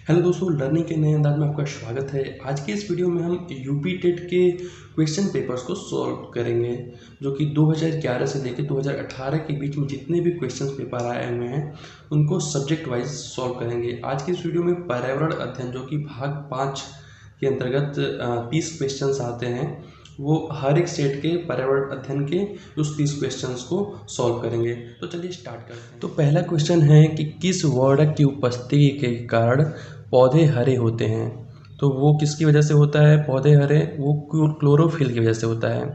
Hello दोस्तों, learning के नए अंदाज में आपका स्वागत है। आज के इस वीडियो में हम यूपी टेट के क्वेश्चन पेपर्स को सॉल्व करेंगे, जो कि 2011 से लेकर 2018 के बीच में जितने भी क्वेश्चन पेपर आए हुए हैं उनको सब्जेक्ट वाइज सॉल्व करेंगे। आज की इस वीडियो में पर्यावरण अध्ययन, जो कि भाग 5 के अंतर्गत 30 क्वेश्चन आते हैं, वो हर एक स्टेट के पर्यावरण अध्ययन के उस 30 क्वेश्चंस को सॉल्व करेंगे। तो चलिए स्टार्ट करते हैं। तो पहला क्वेश्चन है कि किस वर्णक की उपस्थिति के कारण पौधे हरे होते हैं। तो वो किसकी वजह से होता है पौधे हरे? वो क्लोरोफिल की वजह से होता है।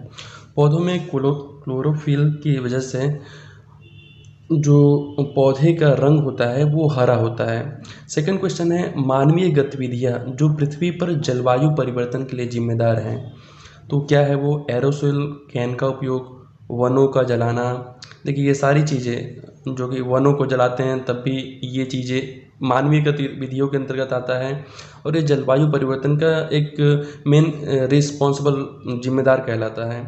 पौधों में क्लोरोफिल की वजह से जो पौधे का रंग होता है वो हरा होता है। सेकंड क्वेश्चन है मानवीय गतिविधियां जो पृथ्वी पर जलवायु परिवर्तन के लिए जिम्मेदार हैं। तो क्या है वो? एरोसोल कैन का उपयोग, वनों का जलाना। देखिए, ये सारी चीज़ें जो कि वनों को जलाते हैं तब भी ये चीज़ें मानवीय गतिविधियों के अंतर्गत आता है, और ये जलवायु परिवर्तन का एक मेन रिस्पॉन्सिबल जिम्मेदार कहलाता है।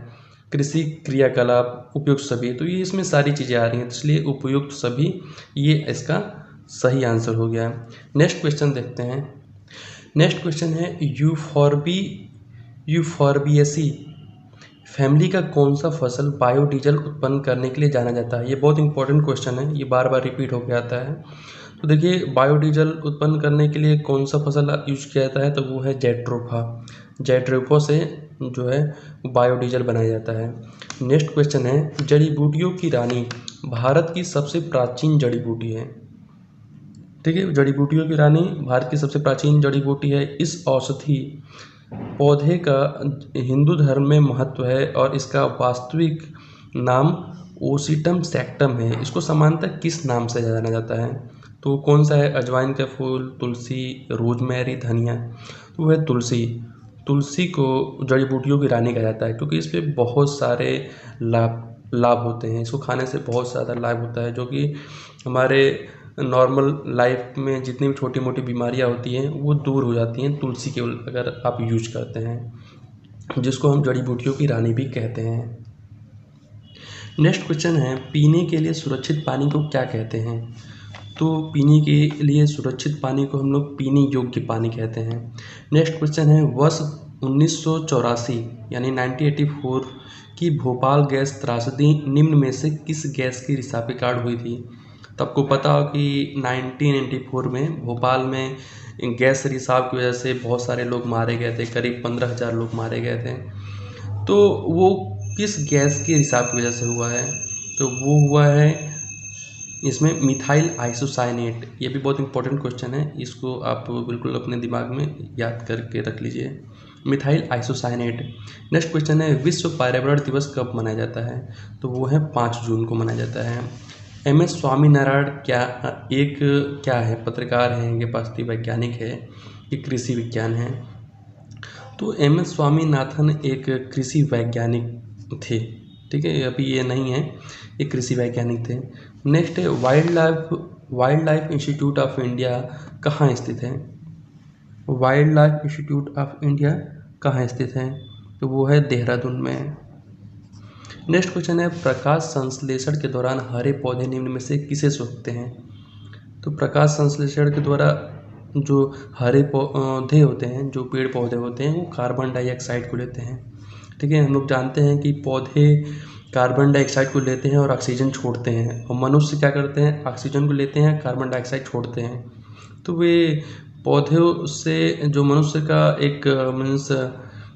कृषि क्रियाकलाप, उपयुक्त सभी, तो ये इसमें सारी चीज़ें आ रही हैं, इसलिए उपयुक्त सभी ये इसका सही आंसर हो गया। नेक्स्ट क्वेश्चन देखते हैं। नेक्स्ट क्वेश्चन है यूफॉर्बिएसी फैमिली का कौन सा फसल बायोडीजल उत्पन्न करने के लिए जाना जाता है? ये बहुत इंपॉर्टेंट क्वेश्चन है, ये बार बार रिपीट होकर आता है। तो देखिए, बायोडीजल उत्पन्न करने के लिए कौन सा फसल यूज किया जाता है? तो वो है जेट्रोफा। जेट्रोफा से जो है बायोडीजल बनाया जाता है। नेक्स्ट क्वेश्चन है जड़ी बूटियों की रानी भारत की सबसे प्राचीन जड़ी बूटी है। ठीक है, जड़ी बूटियों की रानी भारत की सबसे प्राचीन जड़ी बूटी है। इस औषधि पौधे का हिंदू धर्म में महत्व है और इसका वास्तविक नाम ओसीटम सैक्टम है। इसको सामान्यतः किस नाम से जाना जाता है? तो कौन सा है? अजवाइन का फूल, तुलसी, रोजमेरी, धनिया। तो वह तुलसी। तुलसी को जड़ी बूटियों की रानी कहा जाता है क्योंकि इस पर बहुत सारे लाभ होते हैं। इसको खाने से बहुत ज़्यादा लाभ होता है, जो कि हमारे नॉर्मल लाइफ में जितनी भी छोटी मोटी बीमारियां होती हैं वो दूर हो जाती हैं तुलसी केवल अगर आप यूज करते हैं, जिसको हम जड़ी बूटियों की रानी भी कहते हैं। नेक्स्ट क्वेश्चन है पीने के लिए सुरक्षित पानी को क्या कहते हैं? तो पीने के लिए सुरक्षित पानी को हम लोग पीने योग्य पानी कहते हैं। नेक्स्ट क्वेश्चन है वर्ष 1984 यानी 1984 की भोपाल गैस त्रासदी निम्न में से किस गैस की रिसाव के कारण हुई थी? तो आपको पता हो कि 1994 में भोपाल में गैस रिसाव की वजह से बहुत सारे लोग मारे गए थे, करीब 15,000 लोग मारे गए थे। तो वो किस गैस के रिसाव की वजह से हुआ है? तो वो हुआ है इसमें मिथाइल आइसोसाइनेट। ये भी बहुत इंपॉर्टेंट क्वेश्चन है, इसको आप बिल्कुल अपने दिमाग में याद करके रख लीजिए, मिथाइल आइसोसाइनेट। नेक्स्ट क्वेश्चन है विश्व पर्यावरण दिवस कब मनाया जाता है? तो वो है 5 जून को मनाया जाता है। एम.एस. स्वामीनारायण क्या है? पत्रकार हैं, ये पास्ती वैज्ञानिक है, ये कृषि विज्ञान है। तो एम.एस. स्वामीनाथन एक कृषि वैज्ञानिक थे। ठीक है, अभी ये नहीं है, ये कृषि वैज्ञानिक थे। नेक्स्ट है wild life institute of India कहाँ स्थित है? Wild life institute of India कहाँ स्थित है? तो वो है देहरादून में। नेक्स्ट क्वेश्चन है प्रकाश संश्लेषण के दौरान हरे पौधे निम्न में से किसे सोखते हैं? तो प्रकाश संश्लेषण के द्वारा जो हरे पौधे होते हैं, जो पेड़ पौधे होते हैं, वो कार्बन डाइऑक्साइड को लेते हैं। ठीक है, हम लोग जानते हैं कि पौधे कार्बन डाइऑक्साइड को लेते हैं और ऑक्सीजन छोड़ते हैं, और मनुष्य क्या करते हैं? ऑक्सीजन को लेते हैं, कार्बन डाइऑक्साइड छोड़ते हैं। तो वे पौधों से जो मनुष्य का एक मीन्स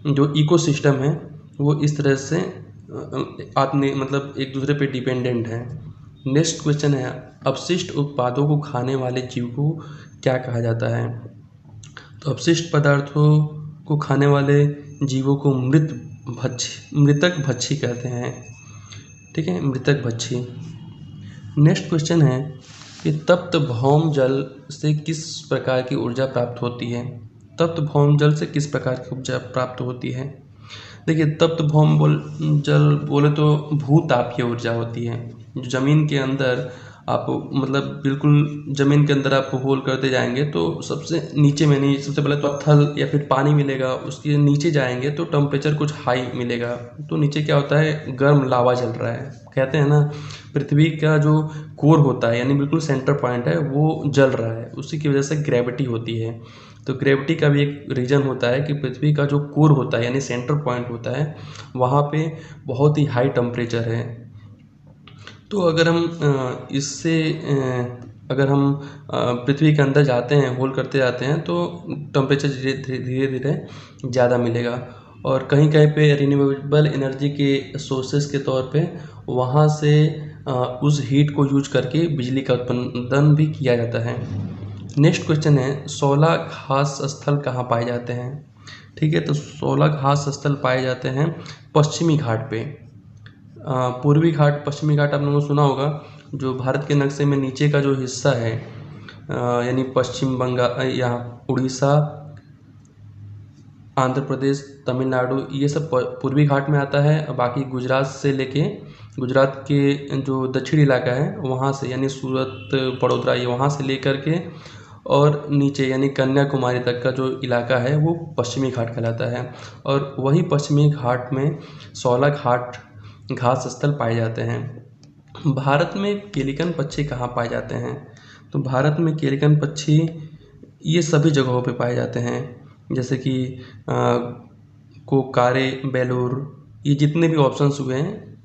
जो इकोसिस्टम है वो इस तरह से आपने मतलब एक दूसरे पे डिपेंडेंट है। नेक्स्ट क्वेश्चन है अपशिष्ट उत्पादों को खाने वाले जीव को क्या कहा जाता है? तो अपशिष्ट पदार्थों को खाने वाले जीवों को मृतक भक्षी कहते हैं। ठीक है, मृतक भक्षी। नेक्स्ट क्वेश्चन है कि तप्त भौम जल से किस प्रकार की ऊर्जा प्राप्त होती है? तप्त भौम जल से किस प्रकार की ऊर्जा प्राप्त होती है? देखिए, तप्त भौम जल बोले तो भूतापीय ऊर्जा होती है, जो जमीन के अंदर आप मतलब बिल्कुल ज़मीन के अंदर आप होल करते जाएंगे तो सबसे नीचे में नहीं, सबसे पहले तो पत्थर या फिर पानी मिलेगा, उसके नीचे जाएंगे तो टेम्परेचर कुछ हाई मिलेगा। तो नीचे क्या होता है, गर्म लावा जल रहा है। कहते हैं ना, पृथ्वी का जो कोर होता है यानी बिल्कुल सेंटर पॉइंट है वो जल रहा है, उसी की वजह से ग्रेविटी होती है। तो ग्रेविटी का भी एक रीज़न होता है कि पृथ्वी का जो कोर होता है यानी सेंटर पॉइंट होता है वहाँ पे बहुत ही हाई टेम्परेचर है। तो अगर हम अगर हम पृथ्वी के अंदर जाते हैं, होल करते जाते हैं तो टेम्परेचर धीरे धीरे ज़्यादा मिलेगा। और कहीं कहीं पे रिन्यूएबल एनर्जी के सोर्सेस के तौर पे वहाँ से उस हीट को यूज करके बिजली का उत्पादन भी किया जाता है। नेक्स्ट क्वेश्चन है, 16 घास स्थल कहाँ पाए जाते हैं? ठीक है, तो 16 घास स्थल पाए जाते हैं पश्चिमी घाट पे। पूर्वी घाट, पश्चिमी घाट आप लोगों ने सुना होगा, जो भारत के नक्शे में नीचे का जो हिस्सा है यानी पश्चिम बंगाल, यहाँ उड़ीसा, आंध्र प्रदेश, तमिलनाडु, ये सब पूर्वी घाट में आता है। बाकी गुजरात से लेके, गुजरात के जो दक्षिणी इलाका है वहाँ से यानी सूरत, बड़ोदरा, ये वहाँ से लेकर के और नीचे यानी कन्याकुमारी तक का जो इलाका है वो पश्चिमी घाट कहलाता है। और वही पश्चिमी घाट में 16 घास स्थल पाए जाते हैं। भारत में पेलिकन पक्षी कहाँ पाए जाते हैं? तो भारत में पेलिकन पक्षी ये सभी जगहों पे पाए जाते हैं, जैसे कि कोकारे, बेलूर, ये जितने भी ऑप्शंस हुए हैं,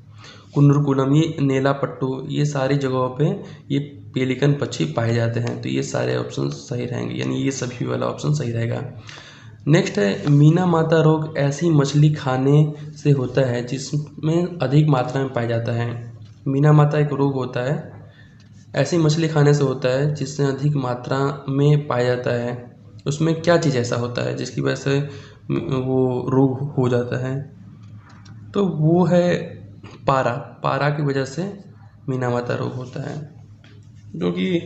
कुन्नुरकुलम, ये नेलापट्टू, ये सारी जगहों पे ये पेलिकन पक्षी पाए जाते हैं। तो ये सारे ऑप्शन सही रहेंगे, यानी ये सभी वाला ऑप्शन सही रहेगा। नेक्स्ट है, मीना माता रोग ऐसी मछली खाने से होता है जिसमें अधिक मात्रा में पाया जाता है। मीना माता एक रोग होता है, ऐसी मछली खाने से होता है जिससे अधिक मात्रा में पाया जाता है। उसमें क्या चीज़ ऐसा होता है जिसकी वजह से वो रोग हो जाता है? तो वो है पारा। पारा की वजह से मीना माता रोग होता है, जो कि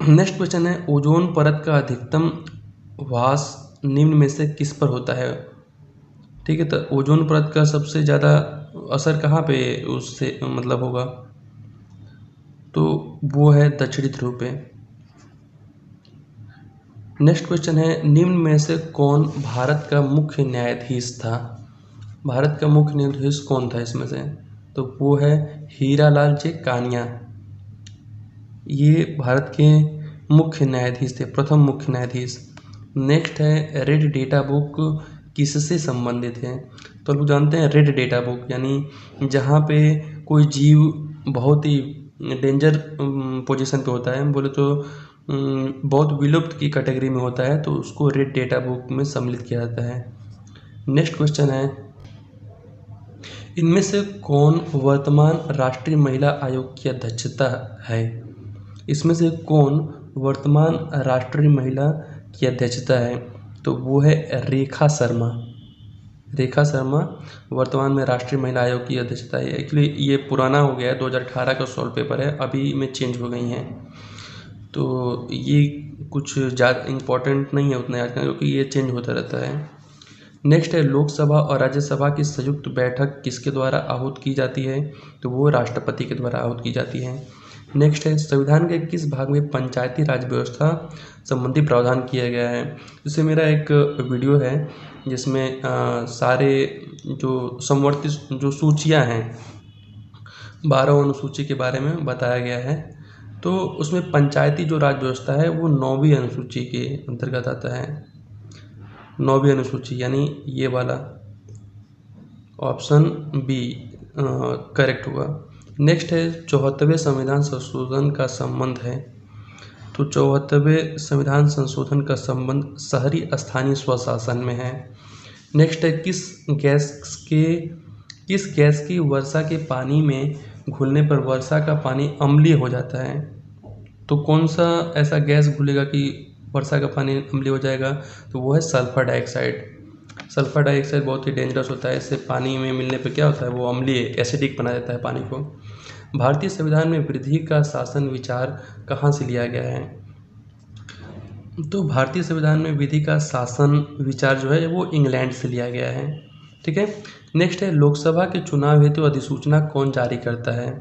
नेक्स्ट क्वेश्चन है, ओजोन परत का अधिकतम व्यास निम्न में से किस पर होता है? ठीक है, तो ओजोन परत का सबसे ज़्यादा असर कहाँ पे उससे मतलब होगा? तो वो है दक्षिणी ध्रुव पे। नेक्स्ट क्वेश्चन है, निम्न में से कौन भारत का मुख्य न्यायाधीश था? भारत का मुख्य न्यायाधीश कौन था इसमें से? तो वो है हीरालाल जे कानिया। ये भारत के मुख्य न्यायाधीश थे, प्रथम मुख्य न्यायाधीश। नेक्स्ट है, रेड डेटा बुक किससे संबंधित है? तो लोग जानते हैं रेड डेटा बुक यानी जहाँ पे कोई जीव बहुत ही डेंजर पोजीशन पे होता है, बोले तो बहुत विलुप्त की कैटेगरी में होता है, तो उसको रेड डेटा बुक में सम्मिलित किया जाता है। नेक्स्ट क्वेश्चन है, इनमें से कौन वर्तमान राष्ट्रीय महिला आयोग की अध्यक्षता है? इसमें से कौन वर्तमान राष्ट्रीय महिला की अध्यक्षता है? तो वो है रेखा शर्मा। रेखा शर्मा वर्तमान में राष्ट्रीय महिला आयोग की अध्यक्षता है। एक्चुअली ये पुराना हो गया है, 2018 का सॉल्व पेपर है, अभी में चेंज हो गई हैं, तो ये कुछ ज़्यादा इम्पोर्टेंट नहीं है उतना आज का, क्योंकि ये चेंज होता रहता है। नेक्स्ट है, लोकसभा और राज्यसभा की संयुक्त बैठक किसके द्वारा आहूत की जाती है? तो वो राष्ट्रपति के द्वारा आहूत की जाती है। नेक्स्ट है, संविधान के किस भाग में पंचायती राज व्यवस्था संबंधी प्रावधान किया गया है? जैसे मेरा एक वीडियो है जिसमें सारे जो संवर्धित जो सूचियां हैं 12 अनुसूची के बारे में बताया गया है। तो उसमें पंचायती जो राज व्यवस्था है वो 9वीं अनुसूची के अंतर्गत आता है। 9वीं अनुसूची यानी ये वाला ऑप्शन बी करेक्ट होगा। नेक्स्ट है, 74वें संविधान संशोधन का संबंध है। तो 74वें संविधान संशोधन का संबंध शहरी स्थानीय स्वशासन में है। नेक्स्ट है, किस गैस की वर्षा के पानी में घुलने पर वर्षा का पानी अम्लीय हो जाता है? तो कौन सा ऐसा गैस घुलेगा कि वर्षा का पानी अम्लीय हो जाएगा? तो वो है सल्फर डाइऑक्साइड। सल्फर डाइऑक्साइड बहुत ही डेंजरस होता है, इससे पानी में मिलने पर क्या होता है, वो अम्लीय एसिडिक बना देता है पानी को। भारतीय संविधान में विधि का शासन विचार कहाँ से लिया गया है? तो भारतीय संविधान में विधि का शासन विचार जो है वो इंग्लैंड से लिया गया है। ठीक है। नेक्स्ट है, लोकसभा के चुनाव हेतु अधिसूचना कौन जारी करता है?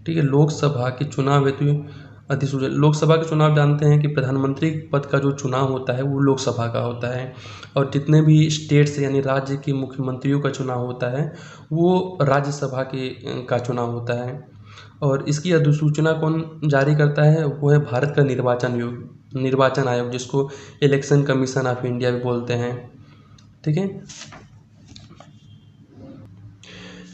ठीक है। लोकसभा के चुनाव हेतु अधिसूचना, लोकसभा के चुनाव जानते हैं कि प्रधानमंत्री पद का जो चुनाव होता है वो लोकसभा का होता है, और जितने भी स्टेट्स यानी राज्य के मुख्यमंत्रियों का चुनाव होता है वो राज्यसभा का चुनाव होता है। और इसकी अधिसूचना कौन जारी करता है? वो है भारत का निर्वाचन आयोग, जिसको इलेक्शन कमीशन ऑफ इंडिया भी बोलते हैं। ठीक है।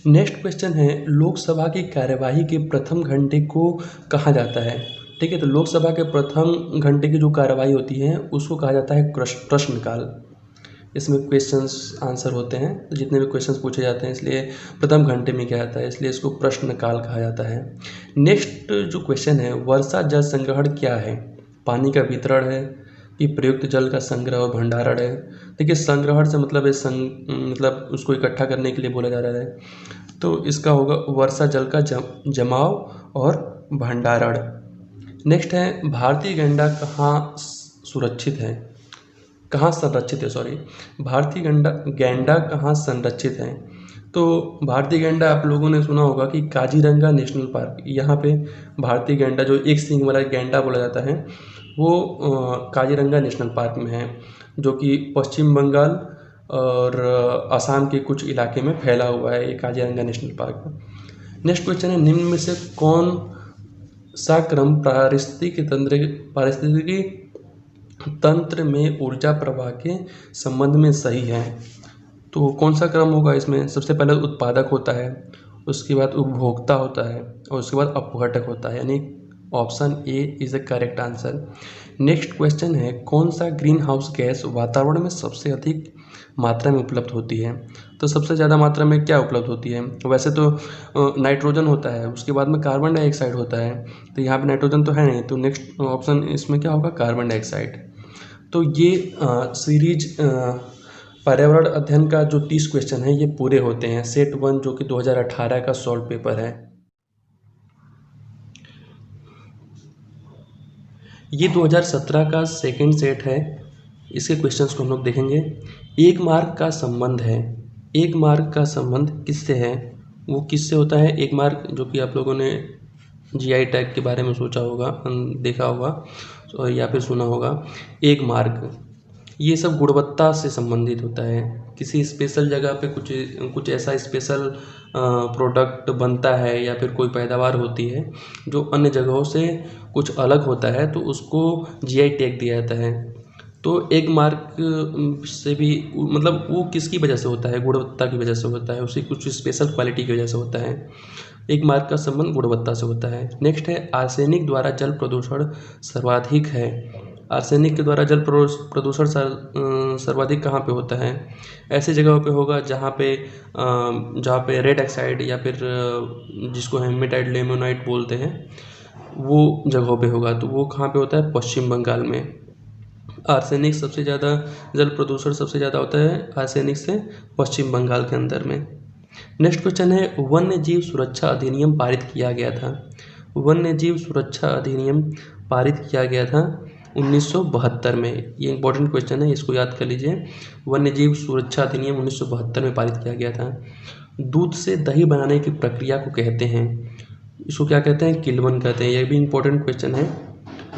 नेक्स्ट क्वेश्चन है, लोकसभा की कार्यवाही के प्रथम घंटे को कहा जाता है? ठीक है, तो लोकसभा के प्रथम घंटे की जो कार्यवाही होती है उसको कहा जाता है प्रश्नकाल। इसमें क्वेश्चंस आंसर होते हैं, तो जितने भी क्वेश्चंस पूछे जाते हैं इसलिए प्रथम घंटे में क्या जाता है, इसलिए इसको प्रश्नकाल कहा जाता है। नेक्स्ट जो क्वेश्चन है, वर्षा जल संग्रहण क्या है? पानी का वितरण है कि प्रयुक्त जल का संग्रह और भंडारण है? देखिए, संग्रहण से मतलब है मतलब उसको इकट्ठा करने के लिए बोला जा रहा है, तो इसका होगा वर्षा जल का जमाव और भंडारण। नेक्स्ट है, भारतीय गैंडा कहाँ संरक्षित है? भारतीय गैंडा कहाँ संरक्षित है? तो भारतीय गैंडा आप लोगों ने सुना होगा कि काजीरंगा नेशनल पार्क, यहाँ पे भारतीय गैंडा जो एक सींग वाला गैंडा बोला जाता है वो काजीरंगा नेशनल पार्क में है, जो कि पश्चिम बंगाल और असम के कुछ इलाके में फैला हुआ है ये Kaziranga national park. Next question है, निम्न में से कौन सा क्रम पारिस्थितिकी तंत्र में ऊर्जा प्रवाह के संबंध में सही है? तो कौन सा क्रम होगा इसमें? सबसे पहले उत्पादक होता है, उसके बाद उपभोक्ता होता है और उसके बाद अपघटक होता है, यानी option A is the correct answer. Next question है, कौन सा ग्रीन हाउस गैस वातावरण में सबसे अधिक मात्रा में उपलब्ध होती है? तो सबसे ज़्यादा मात्रा में क्या उपलब्ध होती है? वैसे तो नाइट्रोजन होता है, उसके बाद में कार्बन डाइऑक्साइड होता है, तो यहाँ पे नाइट्रोजन तो है नहीं, तो नेक्स्ट ऑप्शन इसमें क्या होगा? Carbon dioxide. तो ये सीरीज पर्यावरण अध्ययन का जो 30 क्वेश्चन है ये पूरे होते हैं, सेट 1 जो कि 2018 का सॉल्व पेपर है। ये 2017 का सेकंड सेट है, इसके क्वेश्चंस को हम लोग देखेंगे। एक मार्क का संबंध है, एक मार्क का संबंध किससे है? वो किससे होता है एक मार्क? जो कि आप लोगों ने जीआई टैग के बारे में सोचा होगा, देखा होगा या फिर सुना होगा। एक मार्क ये सब गुणवत्ता से संबंधित होता है, किसी स्पेशल जगह पे कुछ ऐसा स्पेशल प्रोडक्ट बनता है या फिर कोई पैदावार होती है जो अन्य जगहों से कुछ अलग होता है, तो उसको जीआई टैग दिया जाता है। तो एक मार्क से भी मतलब वो किसकी वजह से होता है? गुणवत्ता की वजह से होता है, उसकी कुछ स्पेशल क्वालिटी की वजह से होता है। एक मार्क का संबंध गुणवत्ता से होता है। नेक्स्ट है, आर्सेनिक द्वारा जल प्रदूषण सर्वाधिक है। आर्सेनिक के द्वारा जल प्रदूषण सर्वाधिक कहाँ पे होता है? ऐसी जगहों पे होगा जहाँ पे रेड ऑक्साइड या फिर जिसको हेमेटाइट लेमोनाइट बोलते हैं वो जगहों पे होगा, तो वो कहाँ पे होता है? पश्चिम बंगाल में। आर्सेनिक सबसे ज़्यादा जल प्रदूषण सबसे ज़्यादा होता है आर्सेनिक से पश्चिम बंगाल के अंदर में। नेक्स्ट क्वेश्चन है, वन्य जीव सुरक्षा अधिनियम पारित किया गया था। वन्य जीव सुरक्षा अधिनियम पारित किया गया था 1972 में। ये इंपॉर्टेंट क्वेश्चन है, इसको याद कर लीजिए। वन्य जीव सुरक्षा अधिनियम 1972 में पारित किया गया था। दूध से दही बनाने की प्रक्रिया को कहते हैं, इसको क्या कहते हैं? किल्वन कहते हैं। यह भी इंपॉर्टेंट क्वेश्चन है,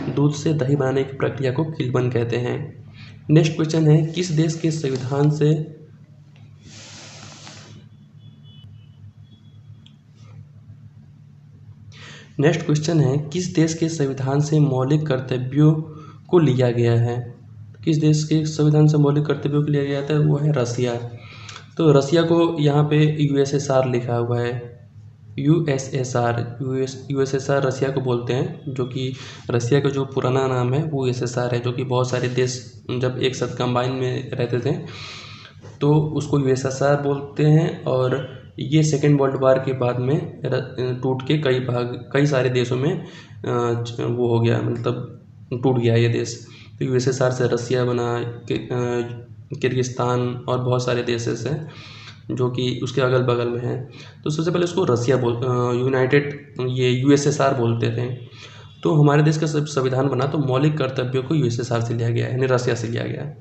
दूध से दही बनाने की प्रक्रिया को किल्वन कहते हैं। नेक्स्ट क्वेश्चन है, किस देश के संविधान से नेक्स्ट क्वेश्चन है, किस देश के संविधान से मौलिक कर्तव्यों को लिया गया है? किस देश के संविधान से मौलिक कर्तव्यों को लिया गया था? वो है रसिया। तो रसिया को यहाँ पे यूएसएसआर लिखा हुआ है, यूएसएसआर रसिया को बोलते हैं, जो कि रसिया का जो पुराना नाम है वो यूएसएसआर है, जो कि बहुत सारे देश जब एक साथ कंबाइन में रहते थे तो उसको यूएसएसआर बोलते हैं। और ये सेकेंड वर्ल्ड वार के बाद में टूट के कई सारे देशों में वो हो गया, मतलब टूट गया ये देश। तो यूएसएसआर से रसिया बना, किर्गिस्तान और बहुत सारे देश हैं जो कि उसके अगल बगल में है। तो सबसे पहले उसको रसिया यूएसएसआर बोलते थे। तो हमारे देश का संविधान बना तो मौलिक कर्तव्यों को यूएसएसआर से लिया गया है, यानी रसिया से लिया गया है।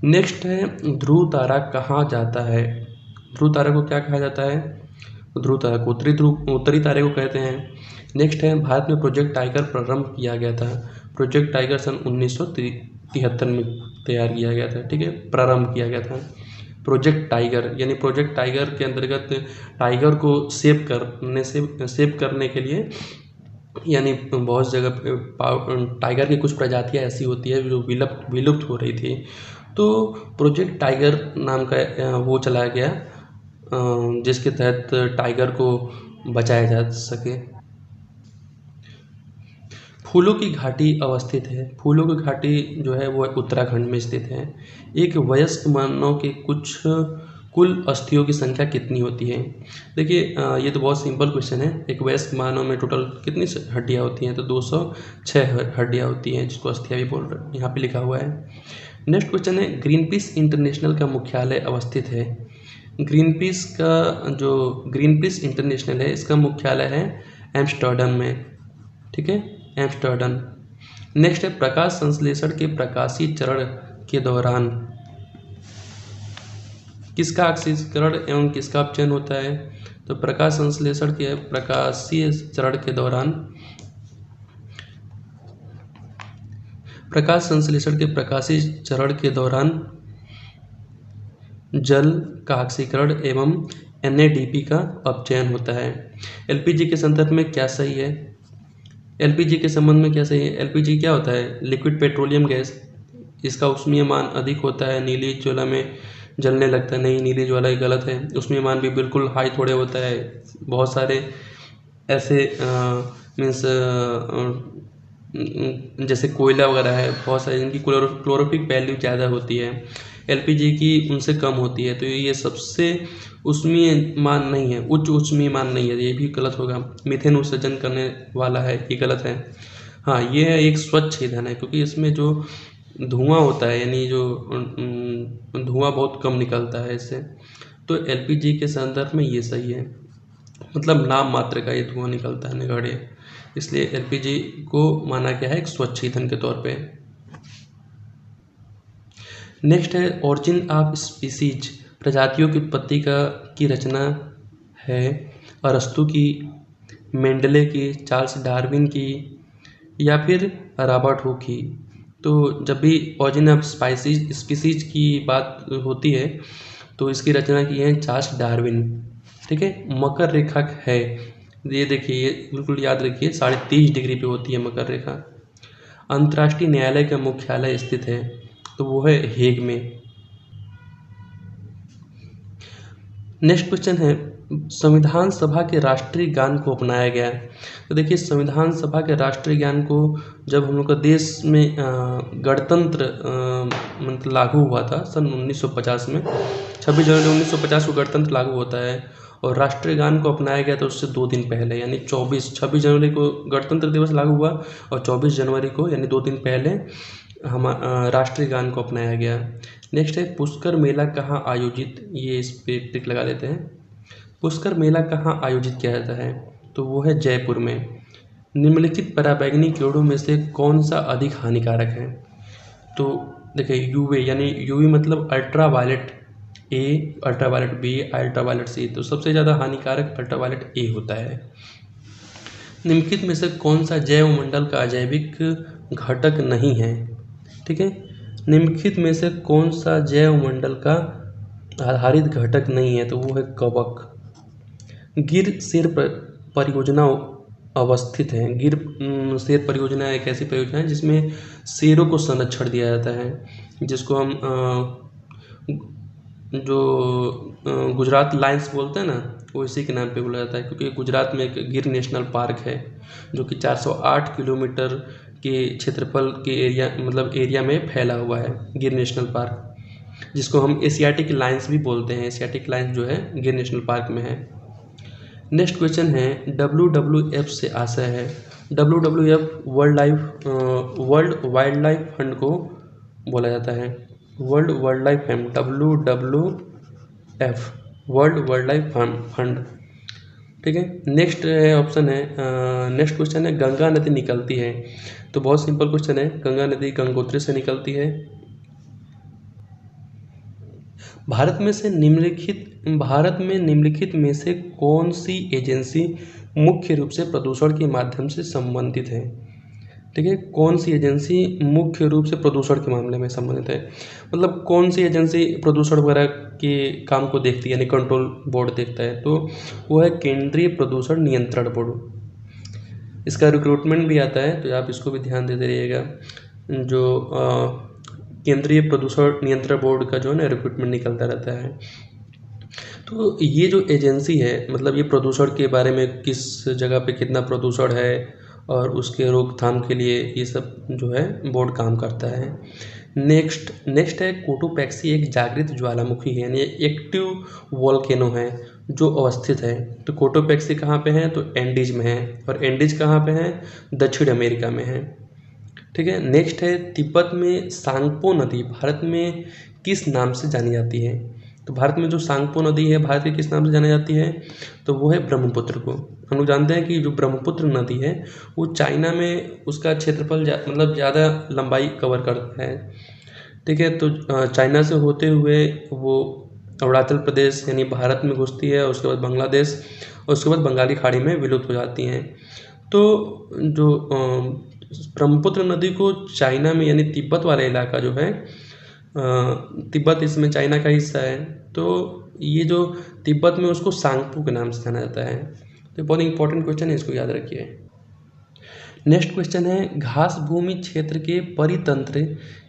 नेक्स्ट है, ध्रुव तारा कहाँ जाता है? ध्रुव तारा को क्या कहा जाता है? ध्रुव तारा को उत्तरी तारे को कहते हैं। नेक्स्ट है, भारत में प्रोजेक्ट टाइगर प्रारंभ किया गया था। प्रोजेक्ट टाइगर सन 1973 में तैयार किया गया था, ठीक है, प्रारंभ किया गया था। प्रोजेक्ट टाइगर यानी प्रोजेक्ट टाइगर के अंतर्गत टाइगर को सेव करने के लिए, यानी बहुत जगह टाइगर की कुछ प्रजातियां ऐसी होती है जो विलुप्त हो रही थी, तो प्रोजेक्ट टाइगर नाम का वो चलाया गया जिसके तहत टाइगर को बचाया जा सके। फूलों की घाटी अवस्थित है। फूलों की घाटी जो है वो उत्तराखंड में स्थित है। एक वयस्क मानव के कुल अस्थियों की संख्या कितनी होती है? देखिए ये तो बहुत सिंपल क्वेश्चन है। एक वयस्क मानव में टोटल कितनी हड्डियां होती हैं? तो 206 हड्डियां होती हैं, जिसको अस्थियां भी बोल रहे, यहाँ पे लिखा हुआ है। नेक्स्ट क्वेश्चन है, ग्रीनपीस इंटरनेशनल का मुख्यालय अवस्थित है। ग्रीनपीस इंटरनेशनल है, इसका मुख्यालय है एम्स्टर्डम में, ठीक है, एम्स्टर्डम। नेक्स्ट है, प्रकाश संश्लेषण के प्रकाशीय चरण के दौरान किसका ऑक्सीकरण एवं किसका अपचयन होता है? तो प्रकाश संश्लेषण के प्रकाशीय चरण के दौरान जल का ऑक्सीकरण एवं NADP का अपचयन होता है। LPG के संदर्भ में क्या सही है? LPG के संबंध में क्या सही है? LPG क्या होता है? Liquid petroleum gas. इसका ऊष्मीय मान अधिक होता है, नीली ज्वाला में जलने लगता है। नहीं, नीली ज्वाला ही गलत है। ऊष्मीय मान भी बिल्कुल हाई थोड़े होता है। बहुत सारे ऐसे मीन्स जैसे कोयला वगैरह है, बहुत सारे जिनकी क्लोरोफिक वैल्यू ज़्यादा होती है, LPG की उनसे कम होती है। तो ये सबसे ऊष्मीय मान नहीं है, उच्च ऊष्मीय मान नहीं है, ये भी गलत होगा। मीथेन उत्सर्जन करने वाला है, ये गलत है। हाँ, ये है एक स्वच्छ ईंधन है, क्योंकि इसमें जो धुआं होता है, यानी जो धुआं बहुत कम निकलता है इससे। तो LPG के संदर्भ में ये सही है, मतलब नाम मात्र का ये धुआं निकलता है नगण्य, इसलिए LPG को माना गया है एक स्वच्छ ईंधन के तौर पे। नेक्स्ट है, ऑरिजिन ऑफ स्पीसीज प्रजातियों की उत्पत्ति की रचना है अरस्तु की, मेंडले की, चार्ल्स डार्विन की या फिर रॉबर्ट हुक की? तो जब भी ऑरिजिन ऑफ स्पीसीज की बात होती है तो इसकी रचना की है चार्ल्स डार्विन, ठीक है। मकर रेखा है, ये देखिए, ये बिल्कुल याद रखिए, 30.5 डिग्री पे होती है मकर रेखा। अंतर्राष्ट्रीय न्यायालय का मुख्यालय स्थित है, तो वो है हेग में। नेक्स्ट क्वेश्चन है, संविधान सभा के राष्ट्रीय गान को अपनाया गया। तो देखिए, संविधान सभा के राष्ट्रीय गान को जब हम लोग का देश में गणतंत्र मतलब लागू हुआ था सन 1950 में, 26 जनवरी 1950 को गणतंत्र लागू होता है, और राष्ट्रीय गान को अपनाया गया था उससे 2 दिन पहले, यानी 26 जनवरी को गणतंत्र दिवस लागू हुआ और 24 जनवरी को यानी 2 दिन पहले हम राष्ट्रीय गान को अपनाया गया। नेक्स्ट है, पुष्कर मेला कहाँ आयोजित, ये इस पे टिक लगा देते हैं। पुष्कर मेला कहाँ आयोजित किया जाता है? तो वो है जयपुर में। निम्नलिखित पराबैंगनी किरणों में से कौन सा अधिक हानिकारक है? तो देखिए, UV यानी UV मतलब ultraviolet A, ultraviolet B, ultraviolet C, तो सबसे ज़्यादा हानिकारक अल्ट्रावायलेट A होता है। निम्नलिखित में से कौन सा जैव मंडल का अजैविक घटक नहीं है? ठीक है, निम्नलिखित में से कौन सा जैव मंडल का आधारित घटक नहीं है? तो वो है कवक। गिर शेर परियोजना अवस्थित है। गिर शेर परियोजना एक ऐसी परियोजना है जिसमें शेरों को संरक्षण दिया जाता है, जिसको हम जो गुजरात लायंस बोलते हैं ना, वो इसी के नाम पे बोला जाता है, क्योंकि गुजरात में एक गिर नेशनल पार्क है जो कि 408 किलोमीटर के क्षेत्रफल के एरिया में फैला हुआ है, गिर नेशनल पार्क, जिसको हम एशियाटिक लायंस भी बोलते हैं। एशियाटिक लायंस जो है गिर नेशनल पार्क में है। नेक्स्ट क्वेश्चन है, WWF से आशय है। WWF world wild life fund को बोला जाता है। World wild life fund, WWF world wild life fund, ठीक है। नेक्स्ट ऑप्शन है, नेक्स्ट क्वेश्चन है, गंगा नदी निकलती है। तो बहुत सिंपल क्वेश्चन है, गंगा नदी गंगोत्री से निकलती है। भारत में निम्नलिखित में से कौन सी एजेंसी मुख्य रूप से प्रदूषण के माध्यम से संबंधित है? ठीक है, कौन सी एजेंसी मुख्य रूप से प्रदूषण के मामले में संबंधित है, मतलब कौन सी एजेंसी प्रदूषण वगैरह के काम को देखती है, यानी कंट्रोल बोर्ड देखता है, तो वो है केंद्रीय प्रदूषण नियंत्रण बोर्ड। इसका रिक्रूटमेंट भी आता है, तो आप इसको भी ध्यान देते रहिएगा। जो केंद्रीय प्रदूषण नियंत्रण बोर्ड का जो है ना रिक्रूटमेंट निकलता रहता है। तो ये जो एजेंसी है, मतलब ये प्रदूषण के बारे में किस जगह पे कितना प्रदूषण है और उसके रोकथाम के लिए ये सब जो है बोर्ड काम करता है। नेक्स्ट है कोटोपैक्सी एक जागृत ज्वालामुखी है, यानी एक्टिव वोल्केनो है जो अवस्थित है। तो कोटोपैक्सी कहाँ पे है? तो एंडीज में है, और एंडीज कहाँ पे है? दक्षिण अमेरिका में है। ठीक है, नेक्स्ट है तिब्बत में सांगपो नदी भारत में किस नाम से जानी जाती है? तो भारत में जो सांगपो नदी है भारत के किस नाम से जानी जाती है? तो वो है ब्रह्मपुत्र को। हम लोग जानते हैं कि जो ब्रह्मपुत्र नदी है वो चाइना में उसका क्षेत्रफल मतलब ज़्यादा लंबाई कवर करता है। ठीक है, तो चाइना से होते हुए वो अरुणाचल प्रदेश यानी भारत में घुसती है, उसके बाद बांग्लादेश, और उसके बाद बंगाली खाड़ी में विलुप्त हो जाती हैं। तो जो ब्रह्मपुत्र नदी को चाइना में यानी तिब्बत वाला इलाका जो है, तिब्बत इसमें चाइना का हिस्सा है, तो ये जो तिब्बत में उसको सांगपो के नाम से जाना जाता है। तो बहुत इंपॉर्टेंट क्वेश्चन है, इसको याद रखिए। नेक्स्ट क्वेश्चन है घास भूमि क्षेत्र के परितंत्र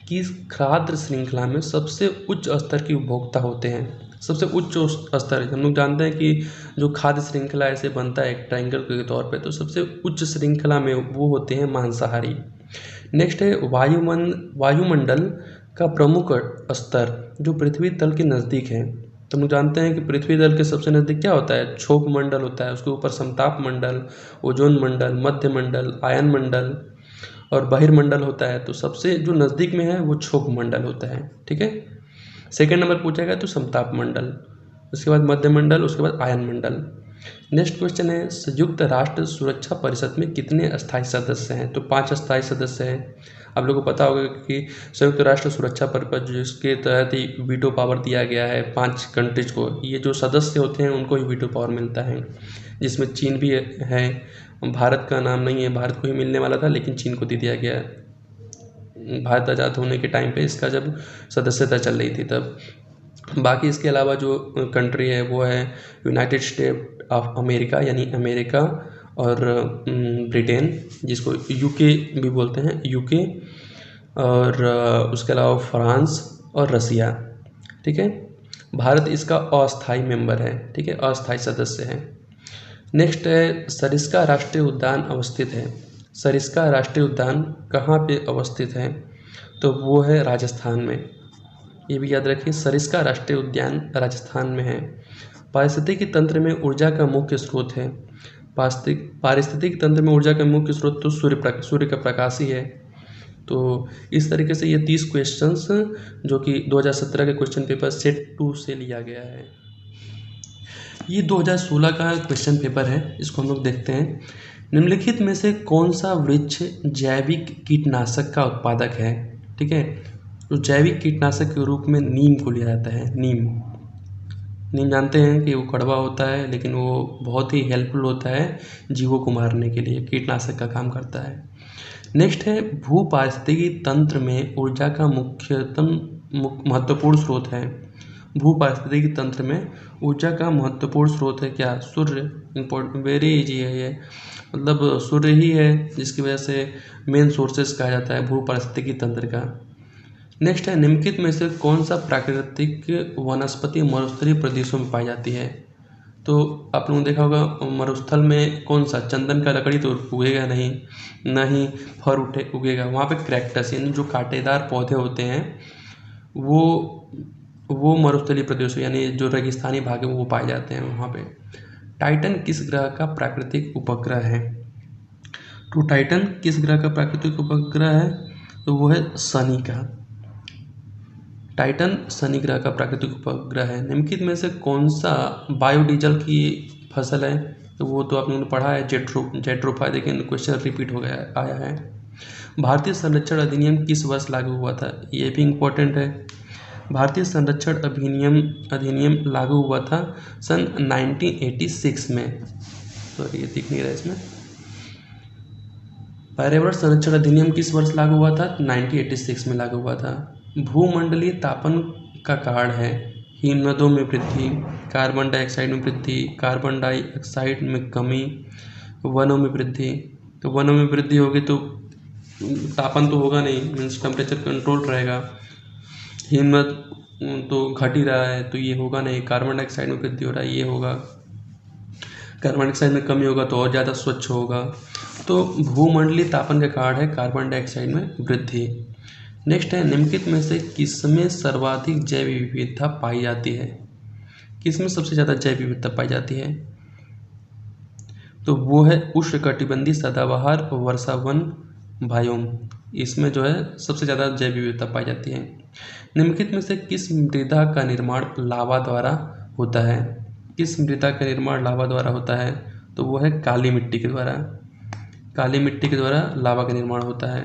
की खाद्य श्रृंखला में सबसे उच्च स्तर की उपभोक्ता होते हैं। सबसे उच्च स्तर, हम लोग जानते हैं कि जो खाद्य श्रृंखला ऐसे बनता है एक ट्रायंगल के तौर पे, तो सबसे उच्च श्रृंखला में वो होते हैं मांसाहारी। नेक्स्ट है वायुमंडल का प्रमुख स्तर जो पृथ्वी तल के नज़दीक है। तो हम जानते हैं कि पृथ्वी तल के सबसे नज़दीक क्या होता है? क्षोभ मंडल होता है, उसके ऊपर समताप मंडल, ओजोन मंडल, मध्य मंडल, आयन मंडल और बहिर्मंडल होता है। तो सबसे जो नज़दीक में है वो क्षोभ मंडल होता है। ठीक है, सेकेंड नंबर पूछा गया तो समताप मंडल, उसके बाद मध्य मंडल, उसके बाद आयन मंडल। नेक्स्ट क्वेश्चन है संयुक्त राष्ट्र सुरक्षा परिषद में कितने अस्थायी सदस्य हैं? तो 5 अस्थायी सदस्य हैं। आप लोगों को पता होगा कि संयुक्त राष्ट्र सुरक्षा परिषद जिसके तहत ही वीटो पावर दिया गया है 5 कंट्रीज को, ये जो सदस्य होते हैं उनको ही वीटो पावर मिलता है, जिसमें चीन भी है। भारत का नाम नहीं है, भारत को ही मिलने वाला था लेकिन चीन को दे दिया गया। भारत आज़ाद होने के टाइम पे इसका जब सदस्यता चल रही थी तब। बाकी इसके अलावा जो कंट्री है वो है यूनाइटेड स्टेट ऑफ अमेरिका यानी अमेरिका, और ब्रिटेन जिसको यूके भी बोलते हैं, यूके, और उसके अलावा फ्रांस और रसिया। ठीक है, भारत इसका अस्थायी मेंबर है। ठीक है, अस्थायी सदस्य है। नेक्स्ट है सरिस्का राष्ट्रीय उद्यान अवस्थित है। सरिस्का राष्ट्रीय उद्यान कहाँ पे अवस्थित है? तो वो है राजस्थान में। ये भी याद रखिए, सरिस्का राष्ट्रीय उद्यान राजस्थान में है। पारिस्थितिकी तंत्र में ऊर्जा का मुख्य स्रोत है। पारिस्थितिकी तंत्र में ऊर्जा का मुख्य स्रोत तो सूर्य का प्रकाश ही है। तो इस तरीके से ये 30 क्वेश्चंस जो कि 2017 के क्वेश्चन पेपर सेट 2 से लिया गया है। ये 2016 का क्वेश्चन पेपर है, इसको हम लोग देखते हैं। निम्नलिखित में से कौन सा वृक्ष जैविक कीटनाशक का उत्पादक है? ठीक है, तो जैविक कीटनाशक के रूप में नीम को लिया जाता है। नीम जानते हैं कि वो कड़वा होता है लेकिन वो बहुत ही हेल्पफुल होता है जीवों को मारने के लिए, कीटनाशक का काम करता है। नेक्स्ट है भू पारिस्थितिकी तंत्र में ऊर्जा का महत्वपूर्ण स्रोत है। भू पारिस्थितिकी तंत्र में ऊर्जा का महत्वपूर्ण स्रोत है क्या? सूर्य। इम्पोर्टेंट, वेरी इजी है ये, मतलब सूर्य ही है जिसकी वजह से मेन सोर्सेस कहा जाता है भू पारिस्थितिकी तंत्र का। नेक्स्ट है निम्नलिखित में से कौन सा प्राकृतिक वनस्पति मरुस्थलीय प्रदेशों में पाई जाती है? तो आप लोगों ने देखा होगा मरुस्थल में कौन सा, चंदन का लकड़ी तो उगेगा नहीं, ना ही फर उगेगा। वहाँ पे क्रैक्टस यानी जो कांटेदार पौधे होते हैं वो मरुस्थलीय प्रदेश यानी जो रेगिस्तानी भाग है वो पाए जाते हैं वहाँ पे। टाइटन किस ग्रह का प्राकृतिक उपग्रह है? तो टाइटन किस ग्रह का प्राकृतिक उपग्रह है? तो वो है शनि का। टाइटन शनि ग्रह का प्राकृतिक उपग्रह है। निम्नलिखित में से कौन सा बायोडीजल की फसल है? तो वो तो आप लोगों ने पढ़ा है, जेट्रोफा, लेकिन क्वेश्चन रिपीट हो गया आया है। भारतीय संरक्षण अधिनियम किस वर्ष लागू हुआ था? ये भी इम्पोर्टेंट है। भारतीय संरक्षण अधिनियम लागू हुआ था सन 1986 में। सॉरी, ये दिख नहीं रहा इसमें। पर्यावरण संरक्षण अधिनियम किस वर्ष लागू हुआ था? 1986 में लागू हुआ था। भूमंडलीय तापन का कारण है हिमनदों में वृद्धि, कार्बन डाइऑक्साइड में वृद्धि, कार्बन डाइऑक्साइड में कमी, वनों में वृद्धि। तो वनों में वृद्धि होगी तो तापन तो होगा नहीं, मीन्स टेम्परेचर कंट्रोल रहेगा। हिमनद तो घट ही रहा है तो ये होगा नहीं। कार्बन डाइऑक्साइड में वृद्धि हो रहा है, ये होगा। कार्बन डाइऑक्साइड में कमी होगा तो और ज़्यादा स्वच्छ होगा। तो भूमंडलीय तापन का कारण है कार्बन डाइऑक्साइड में वृद्धि। नेक्स्ट है, निम्नलिखित में से किसमें सर्वाधिक जैव विविधता पाई जाती है? किसमें सबसे ज़्यादा जैव विविधता पाई जाती है? तो वो है उष्णकटिबंधीय सदाबहार वर्षावन बायोम। इसमें जो है सबसे ज़्यादा जैव विविधता पाई जाती है। निम्नलिखित में से किस मृदा का निर्माण लावा द्वारा होता है? किस मृदा का निर्माण लावा द्वारा होता है? तो वो है काली मिट्टी के द्वारा। काली मिट्टी के द्वारा लावा का निर्माण होता है।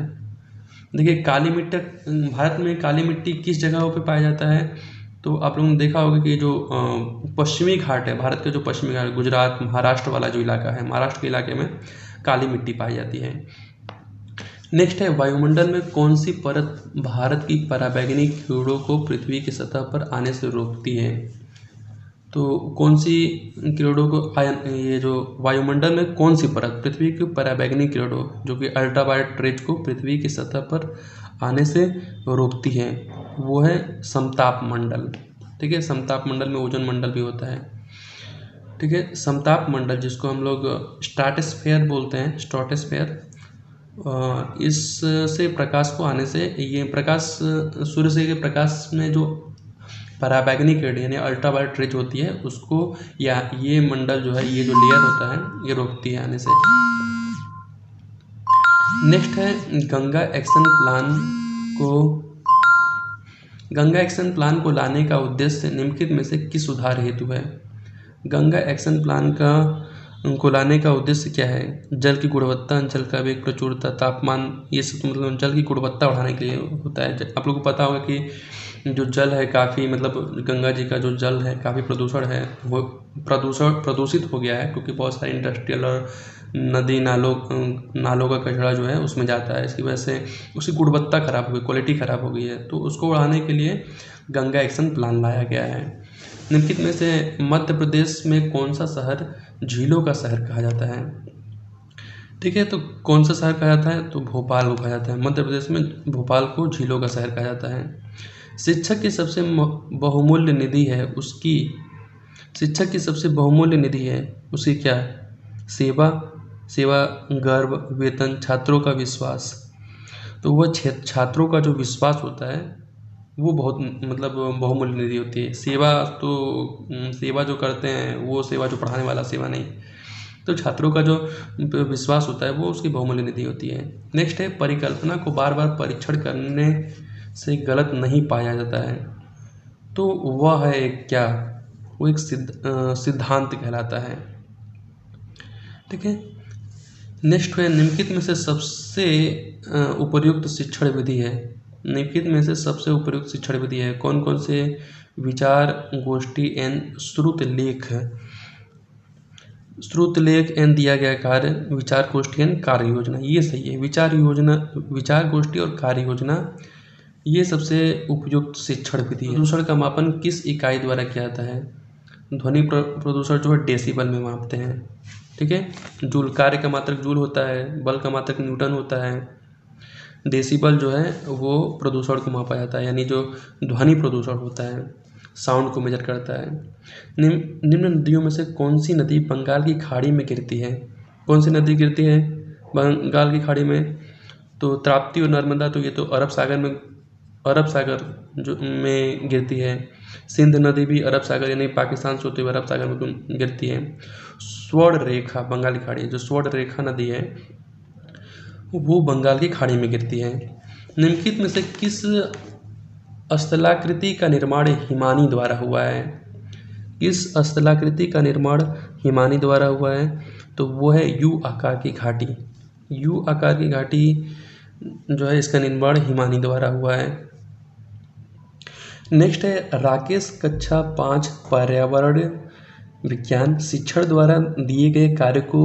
देखिए, काली मिट्टी, भारत में काली मिट्टी किस जगहों पे पाया जाता है? तो आप लोगों ने देखा होगा कि जो पश्चिमी घाट है, भारत के जो पश्चिमी घाट, गुजरात महाराष्ट्र वाला जो इलाका है, महाराष्ट्र के इलाके में काली मिट्टी पाई जाती है। नेक्स्ट है, वायुमंडल में कौन सी परत भारत की पराबैंगनी किरणों को पृथ्वी की सतह पर आने से रोकती है? तो कौन सी किरणों को ये जो वायुमंडल में कौन सी परत पृथ्वी की पराबैंगनी किरणों जो कि अल्ट्रावायलेट रेज को पृथ्वी की सतह पर आने से रोकती है? वो है समताप मंडल। ठीक है, समताप मंडल में ओजोन मंडल भी होता है। ठीक है, समताप मंडल जिसको हम लोग स्ट्रैटोस्फेयर बोलते हैं, स्ट्रैटोस्फेयर, इससे प्रकाश को आने से, ये प्रकाश सूर्य से के प्रकाश में जो पराबैंगनी किरण यानी अल्ट्रावायलेट रेज होती है उसको, या ये मंडल जो है, ये जो लेयर होता है, ये रोकती है आने से। नेक्स्ट है, गंगा एक्शन प्लान को लाने का उद्देश्य निम्नलिखित में से किस सुधार हेतु है? गंगा एक्शन प्लान को लाने का उद्देश्य क्या है? जल की गुणवत्ता, जल का वेग, प्रचुरता, तापमान, ये सब मतलब जल की गुणवत्ता बढ़ाने के लिए होता है। आप लोगों को पता होगा कि जो जल है काफ़ी, मतलब गंगा जी का जो जल है काफ़ी प्रदूषण है, वो प्रदूषित हो गया है क्योंकि बहुत सारे इंडस्ट्रियल और नदी नालों का कचरा जो है उसमें जाता है। इसकी वजह से उसकी गुणवत्ता खराब हो गई, क्वालिटी ख़राब हो गई है। तो उसको बढ़ाने के लिए गंगा एक्शन प्लान लाया गया है। निम्नलिखित में से मध्य प्रदेश में कौन सा शहर झीलों का शहर कहा जाता है? ठीक है, तो कौन सा शहर कहा जाता है? तो भोपाल को कहा जाता है। मध्य प्रदेश में भोपाल को झीलों का शहर कहा जाता है। शिक्षक की सबसे बहुमूल्य निधि है उसकी, शिक्षक की सबसे बहुमूल्य निधि है उसकी क्या? सेवा, गर्व, वेतन, छात्रों का विश्वास। तो वह छात्रों का जो विश्वास होता है वो बहुत मतलब बहुमूल्य निधि होती है। सेवा तो सेवा जो करते हैं वो सेवा, जो पढ़ाने वाला सेवा नहीं। तो छात्रों का जो विश्वास होता है वो उसकी बहुमूल्य निधि होती है। नेक्स्ट है, परिकल्पना को बार बार परीक्षण करने से गलत नहीं पाया जाता है। तो वह है क्या? वो एक सिद्धांत कहलाता है। ठीक है, नेक्स्ट है, निम्नलिखित में से सबसे उपयुक्त शिक्षण विधि है। निम्नलिखित में से सबसे उपयुक्त शिक्षण विधि है कौन कौन से? विचार गोष्ठी एंड श्रुत लेख एंड दिया गया कार्य, विचार गोष्ठी एंड कार्य योजना, ये सही है। विचार गोष्ठी और कार्य योजना, ये सबसे उपयुक्त शिक्षण विधि है। प्रदूषण का मापन किस इकाई द्वारा किया जाता है? ध्वनि प्रदूषण जो है डेसिबल में मापते हैं। ठीक है, जूल, कार्य का मात्रक जूल होता है, बल का मात्रक न्यूटन होता है, डेसिबल जो है वो प्रदूषण को मापा जाता है, यानी जो ध्वनि प्रदूषण होता है, साउंड को मेजर करता है। निम्न नदियों में से कौन सी नदी बंगाल की खाड़ी में गिरती है? कौन सी नदी गिरती है बंगाल की खाड़ी में? तो ताप्ती और नर्मदा, तो ये तो अरब सागर में गिरती है। सिंध नदी भी अरब सागर यानी पाकिस्तान से होते हुए अरब सागर में गिरती है। स्वर्ण रेखा, बंगाल की खाड़ी, जो स्वर्ण रेखा नदी है वो बंगाल की खाड़ी में गिरती है। निम्नलिखित में से किस स्थलाकृति का निर्माण हिमानी द्वारा हुआ है? किस स्थलाकृति का निर्माण हिमानी द्वारा हुआ है? तो वो है यू आकार की घाटी। यू आकार की घाटी जो है इसका निर्माण हिमानी द्वारा हुआ है। नेक्स्ट है राकेश कक्षा 5 पर्यावरण विज्ञान शिक्षण द्वारा दिए गए कार्य को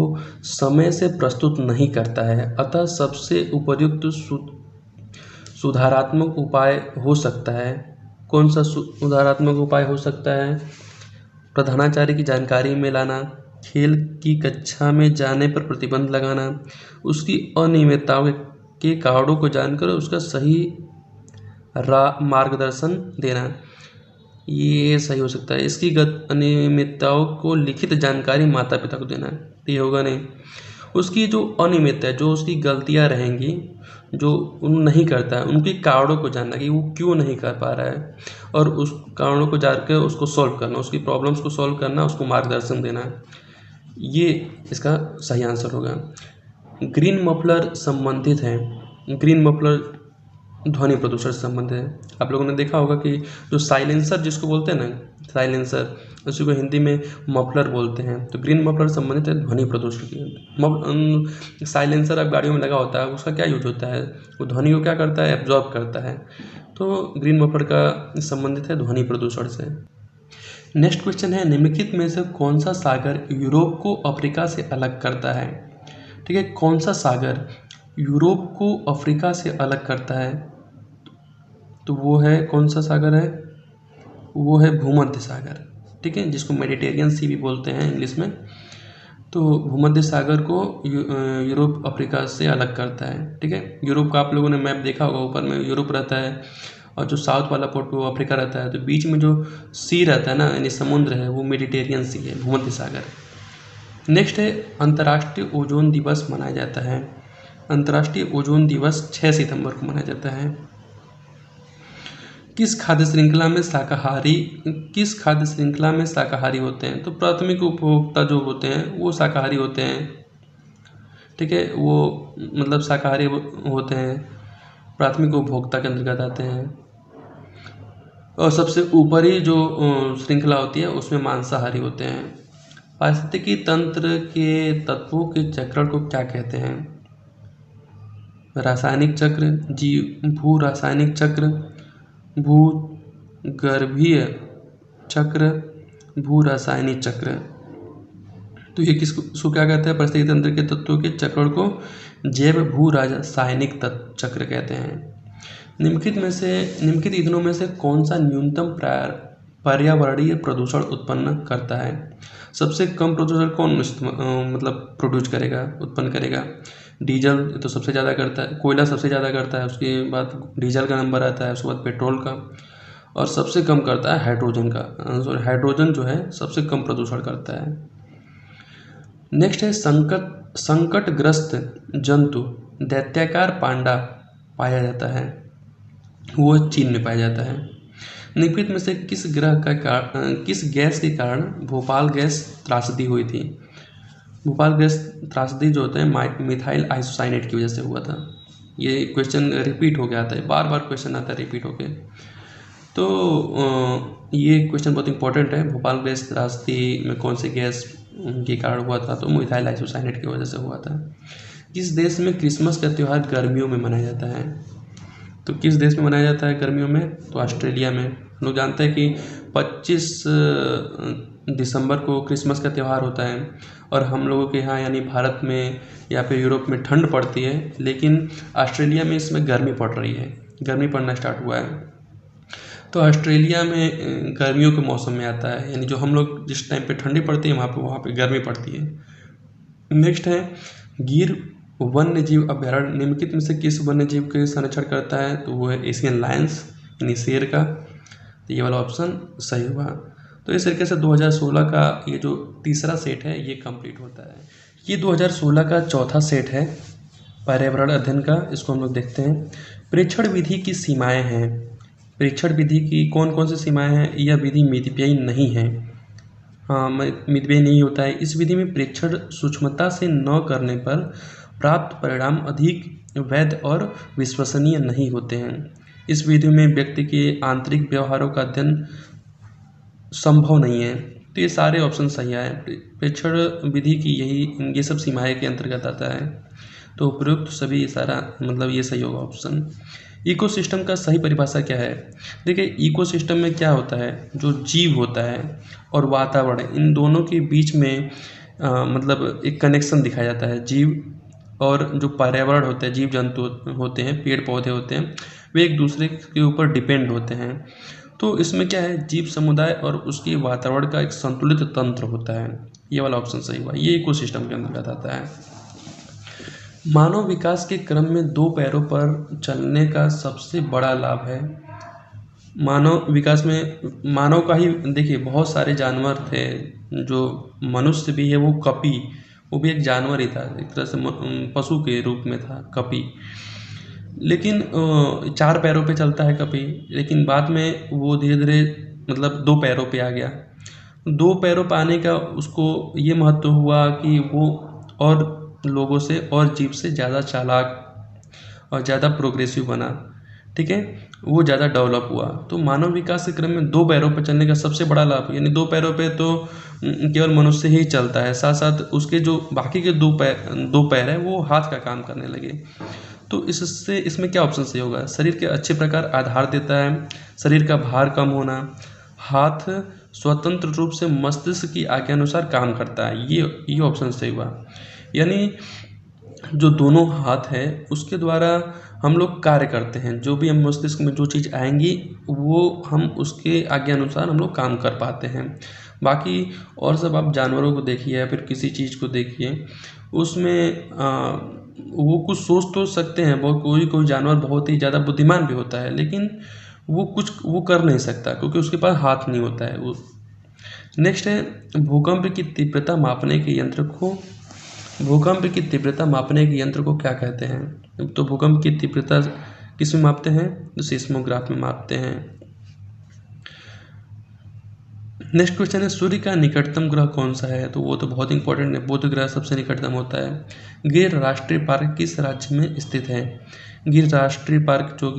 समय से प्रस्तुत नहीं करता है, अतः सबसे उपयुक्त सुधारात्मक उपाय हो सकता है। कौन सा सुधारात्मक उपाय हो सकता है? प्रधानाचार्य की जानकारी में लाना, खेल की कक्षा में जाने पर प्रतिबंध लगाना, उसकी अनियमितताओं के कारणों को जानकर उसका सही मार्गदर्शन देना, ये सही हो सकता है। इसकी अनियमितताओं को लिखित जानकारी माता पिता को देना, ये होगा नहीं। उसकी जो अनियमितता है, जो उसकी गलतियां रहेंगी, जो नहीं करता है, उनके कारणों को जानना कि वो क्यों नहीं कर पा रहा है, और उस कारणों को जानकर उसको सॉल्व करना, उसकी प्रॉब्लम्स को सॉल्व करना, उसको मार्गदर्शन देना, ये इसका सही आंसर होगा। ग्रीन मफलर संबंधित है, ग्रीन मफलर ध्वनि प्रदूषण से संबंधित है। आप लोगों ने देखा होगा कि जो साइलेंसर जिसको बोलते हैं ना, साइलेंसर, उसी को हिंदी में मफलर बोलते हैं। तो ग्रीन मफलर संबंधित है ध्वनि प्रदूषण की। साइलेंसर अब गाड़ियों में लगा होता है, उसका क्या यूज होता है? वो ध्वनि को क्या करता है? एब्जॉर्ब करता है। तो ग्रीन मफलर का संबंधित है ध्वनि प्रदूषण से। नेक्स्ट क्वेश्चन है, निम्नलिखित में से कौन सा सागर यूरोप को अफ्रीका से अलग करता है? ठीक है, कौन सा सागर यूरोप को अफ्रीका से अलग करता है? तो वो है, कौन सा सागर है? वो है भूमध्य सागर, ठीक है, जिसको मेडिटेरियन सी भी बोलते हैं इंग्लिश में। तो भूमध्य सागर को यूरोप अफ्रीका से अलग करता है, ठीक है। यूरोप का आप लोगों ने मैप देखा होगा, ऊपर में यूरोप रहता है और जो साउथ वाला पोर्ट वो अफ्रीका रहता है। तो बीच में जो सी रहता है ना, यानी समुद्र है, वो मेडिटेरियन सी है, भूमध्य सागर। नेक्स्ट है, अंतर्राष्ट्रीय ओजोन दिवस मनाया जाता है। अंतर्राष्ट्रीय ओजोन दिवस 6 सितंबर को मनाया जाता है। किस खाद्य श्रृंखला में शाकाहारी होते हैं? तो प्राथमिक उपभोक्ता जो होते हैं वो शाकाहारी होते हैं, ठीक है, वो मतलब शाकाहारी होते हैं, प्राथमिक उपभोक्ता के अंतर्गत आते हैं। और सबसे ऊपरी जो श्रृंखला होती है उसमें मांसाहारी होते हैं। पारिस्थितिकी तंत्र के तत्वों के चक्रण को क्या कहते हैं? रासायनिक चक्र, भू रासायनिक चक्र, भूगर्भीय चक्र, भू रासायनिक चक्र। तो ये किसको क्या कहते हैं? परिस्थिति तंत्र के तत्वों के चक्र को जैव भू रासायनिक चक्र कहते हैं। निम्नलिखित ईंधनों में से कौन सा न्यूनतम पर्यावरणीय प्रदूषण उत्पन्न करता है? सबसे कम प्रदूषण कौन मतलब प्रोड्यूस करेगा, उत्पन्न करेगा? डीजल तो सबसे ज़्यादा करता है, कोयला सबसे ज़्यादा करता है, उसके बाद डीजल का नंबर आता है, उसके बाद पेट्रोल का, और सबसे कम करता है हाइड्रोजन का। हाइड्रोजन जो है सबसे कम प्रदूषण करता है। नेक्स्ट है, संकटग्रस्त जंतु दैत्याकार पांडा पाया जाता है, वो चीन में पाया जाता है। निम्नलिखित में से किस गैस के कारण भोपाल गैस त्रासदी हुई थी? भोपाल गैस त्रासदी जो होता है मिथाइल आइसोसाइनेट की वजह से हुआ था। ये क्वेश्चन रिपीट हो गया था, बार बार क्वेश्चन आता है रिपीट होके। तो ये क्वेश्चन बहुत इंपॉर्टेंट है। भोपाल गैस त्रासदी में कौन सी गैस के कारण हुआ था? तो मिथाइल आइसोसाइनेट की वजह से हुआ था। किस देश में क्रिसमस का त्यौहार गर्मियों में मनाया जाता है? तो किस देश में मनाया जाता है गर्मियों में? तो ऑस्ट्रेलिया में। हम लोग जानते हैं कि 25 दिसंबर को क्रिसमस का त्यौहार होता है, और हम लोगों के यहाँ यानी भारत में या फिर यूरोप में ठंड पड़ती है, लेकिन ऑस्ट्रेलिया में इसमें गर्मी पड़ रही है, गर्मी पड़ना स्टार्ट हुआ है। तो ऑस्ट्रेलिया में गर्मियों के मौसम में आता है, यानी जो हम लोग जिस टाइम पे ठंडी पड़ती है वहाँ पे गर्मी पड़ती है। नेक्स्ट है, गिर वन्य जीव अभ्यारण्य निम्नलिखित में से किस वन्य जीव के संरक्षण करता है? तो वो है एशियन लायंस, यानी शेर का। तो ये वाला ऑप्शन सही हुआ। तो इस तरीके से 2016 का ये जो तीसरा सेट है ये कंप्लीट होता है। ये 2016 का चौथा सेट है पर्यावरण अध्ययन का, इसको हम लोग देखते हैं। प्रेक्षण विधि की सीमाएं हैं। प्रेक्षण विधि की कौन कौन सी सीमाएं हैं? यह विधि मितव्ययी नहीं है। हाँ, मितव्ययी नहीं होता है। इस विधि में प्रेक्षण सूक्ष्मता से न करने पर प्राप्त परिणाम अधिक वैध और विश्वसनीय नहीं होते हैं। इस विधि में व्यक्ति के आंतरिक व्यवहारों का अध्ययन संभव नहीं है। तो ये सारे ऑप्शन सही है। प्रेक्षण विधि की ये सब सीमाएं के अंतर्गत आता है। तो उपयुक्त सभी सारा मतलब ये सही होगा ऑप्शन। इकोसिस्टम का सही परिभाषा क्या है? देखिए, इकोसिस्टम में क्या होता है, जो जीव होता है और वातावरण, इन दोनों के बीच में मतलब एक कनेक्शन दिखाया जाता है। जीव और जो पर्यावरण होते हैं, जीव जंतु होते हैं, पेड़ पौधे होते हैं, वे एक दूसरे के ऊपर डिपेंड होते हैं। तो इसमें क्या है, जीव समुदाय और उसके वातावरण का एक संतुलित तंत्र होता है। ये वाला ऑप्शन सही हुआ, ये इकोसिस्टम के अंतर्गत आता है। मानव विकास के क्रम में 2 पैरों पर चलने का सबसे बड़ा लाभ है। मानव विकास में मानव का ही देखिए, बहुत सारे जानवर थे, जो मनुष्य भी है वो कपी, वो भी एक जानवर ही था, एक तरह से पशु के रूप में था कपी। लेकिन 4 पैरों पे चलता है कपी, लेकिन बाद में वो धीरे धीरे मतलब 2 पैरों पे आ गया। 2 पैरों पे आने का उसको ये महत्व हुआ कि वो और लोगों से और जीव से ज़्यादा चालाक और ज़्यादा प्रोग्रेसिव बना, ठीक है, वो ज़्यादा डेवलप हुआ। तो मानव विकास के क्रम में 2 पैरों पर चलने का सबसे बड़ा लाभ, यानी 2 पैरों पे तो केवल मनुष्य ही चलता है, साथ साथ उसके जो बाकी के 2 पैर है वो हाथ का काम करने लगे। तो इससे इसमें क्या ऑप्शन सही होगा? शरीर के अच्छे प्रकार आधार देता है, शरीर का भार कम होना, हाथ स्वतंत्र रूप से मस्तिष्क की आज्ञा अनुसार काम करता है, ये ऑप्शन सही हुआ। यानी जो दोनों हाथ है उसके द्वारा हम लोग कार्य करते हैं, जो भी हम मस्तिष्क में जो चीज़ आएंगी वो हम उसके आज्ञा अनुसार हम लोग काम कर पाते हैं। बाकी और सब आप जानवरों को देखिए या फिर किसी चीज़ को देखिए, उसमें वो कुछ सोच तो सकते हैं, बहुत कोई जानवर बहुत ही ज़्यादा बुद्धिमान भी होता है, लेकिन वो कर नहीं सकता क्योंकि उसके पास हाथ नहीं होता है वो। नेक्स्ट है, भूकंप की तीव्रता मापने के यंत्र को क्या कहते हैं? तो भूकंप की तीव्रता किस में मापते हैं? तो सिस्मोग्राफ में मापते हैं। नेक्स्ट क्वेश्चन है, सूर्य का निकटतम ग्रह कौन सा है? तो वो तो बहुत इंपॉर्टेंट है, बुध ग्रह सबसे निकटतम होता है। गिर राष्ट्रीय पार्क किस राज्य में स्थित है? गिर राष्ट्रीय पार्क जो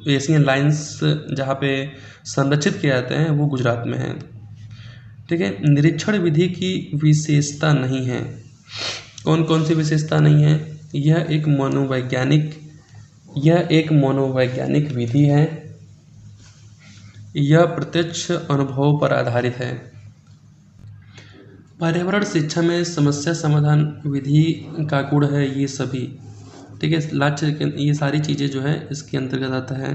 एशियन लायंस जहाँ पे संरक्षित किए जाते हैं वो गुजरात में है, ठीक है। निरीक्षण विधि की विशेषता नहीं है, कौन कौन सी विशेषता नहीं है? यह एक मनोवैज्ञानिक विधि है, यह प्रत्यक्ष अनुभव पर आधारित है। पर्यावरण शिक्षा में समस्या समाधान विधि का गुण है ये सभी, ठीक है। ये सारी चीज़ें जो है इसके अंतर्गत आता है।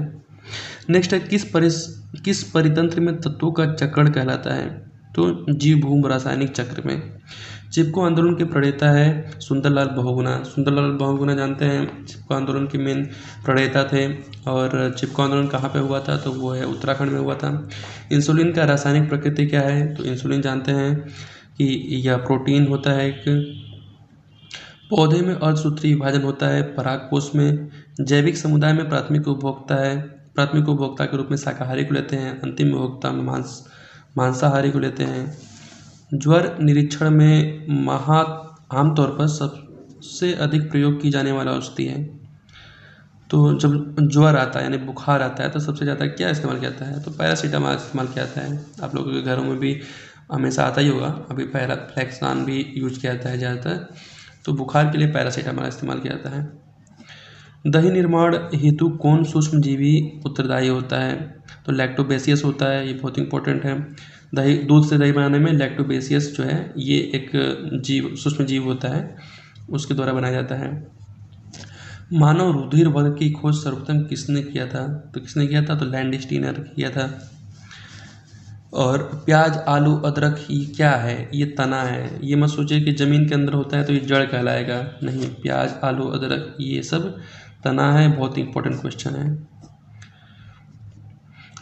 नेक्स्ट है, किस परितंत्र में तत्वों का चक्रण कहलाता है? तो जीव भूम रासायनिक चक्र में। चिपको आंदोलन के प्रणेता है सुंदरलाल बहुगुणा जानते हैं, चिपको आंदोलन के मेन प्रणेता थे। और चिपको आंदोलन कहाँ पे हुआ था? तो वो है उत्तराखंड में हुआ था। इंसुलिन का रासायनिक प्रकृति क्या है? तो इंसुलिन जानते हैं कि यह प्रोटीन होता है एक। पौधे में अर्धसूत्री विभाजन होता है परागकोश में। जैविक समुदाय में प्राथमिक उपभोक्ता के रूप में शाकाहारी को लेते हैं, अंतिम उपभोक्ता में मांसाहारी को लेते हैं। ज्वर निरीक्षण में आमतौर पर सबसे अधिक प्रयोग की जाने वाला औषधि है। तो जब ज्वर आता है यानी बुखार आता है तो सबसे ज़्यादा क्या इस्तेमाल किया जाता है? तो पैरासीटामोल इस्तेमाल किया जाता है। आप लोगों के घरों में भी हमेशा आता ही होगा, अभी फ्लैक्सान भी यूज किया जाता है ज़्यादातर। तो बुखार के लिए पैरासीटामोल इस्तेमाल किया जाता है। दही निर्माण हेतु कौन सूक्ष्मजीवी उत्तरदायी होता है? तो लैक्टोबेसियस होता है, ये बहुत इंपॉर्टेंट है। दूध से दही बनाने में लैक्टोबेसियस जो है ये एक सूक्ष्म जीव होता है, उसके द्वारा बनाया जाता है। मानव रुधिर वर्ग की खोज सर्वप्रथम किसने किया था? तो लैंडस्टीनर किया था। और प्याज आलू अदरक ये क्या है? ये तना है। ये मत सोचिए कि ज़मीन के अंदर होता है तो ये जड़ कहलाएगा, नहीं, प्याज आलू अदरक ये सब तना है, बहुत इंपॉर्टेंट क्वेश्चन है।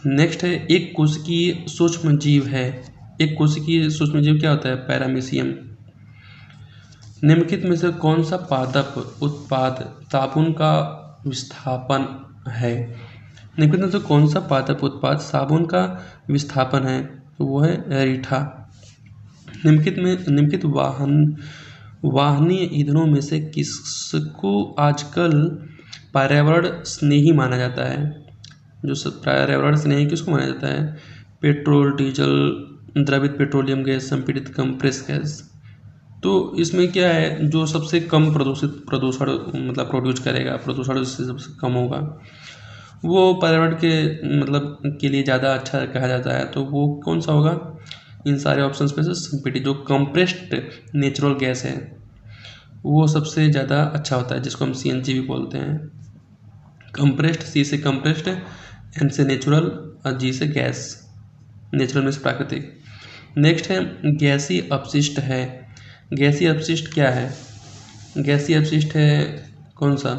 नेक्स्ट है, एक कोशिकीय सूक्ष्म जीव क्या होता है? पैरामीशियम। निम्नलिखित में से कौन सा पादप उत्पाद साबुन का विस्थापन है? निम्नलिखित में से कौन सा पादप उत्पाद साबुन का विस्थापन है? तो वो है रीठा। निम्नलिखित वाहनीय ईंधनों में से किसको आजकल पर्यावरण स्नेही माना जाता है? जो पर्यावरण स्नेही किसको माना जाता है? पेट्रोल, डीजल, द्रवित पेट्रोलियम गैस, संपीड़ित कंप्रेस गैस। तो इसमें क्या है, जो सबसे कम प्रदूषण मतलब प्रोड्यूस करेगा, प्रदूषण इससे सबसे कम होगा, वो पर्यावरण के मतलब के लिए ज़्यादा अच्छा कहा जाता है। तो वो कौन सा होगा? इन सारे ऑप्शंस में से सीपीटी जो कंप्रेस्ड नेचुरल गैस है वो सबसे ज़्यादा अच्छा होता है, जिसको हम सीएनजी भी बोलते हैं। कंप्रेस्ड, सी से कंप्रेस्ड, एन से नेचुरल और जी से गैस, नेचुरल में से प्राकृतिक। नेक्स्ट है गैसीय अपशिष्ट है। गैसीय अपशिष्ट क्या है? गैसीय अपशिष्ट है कौन सा?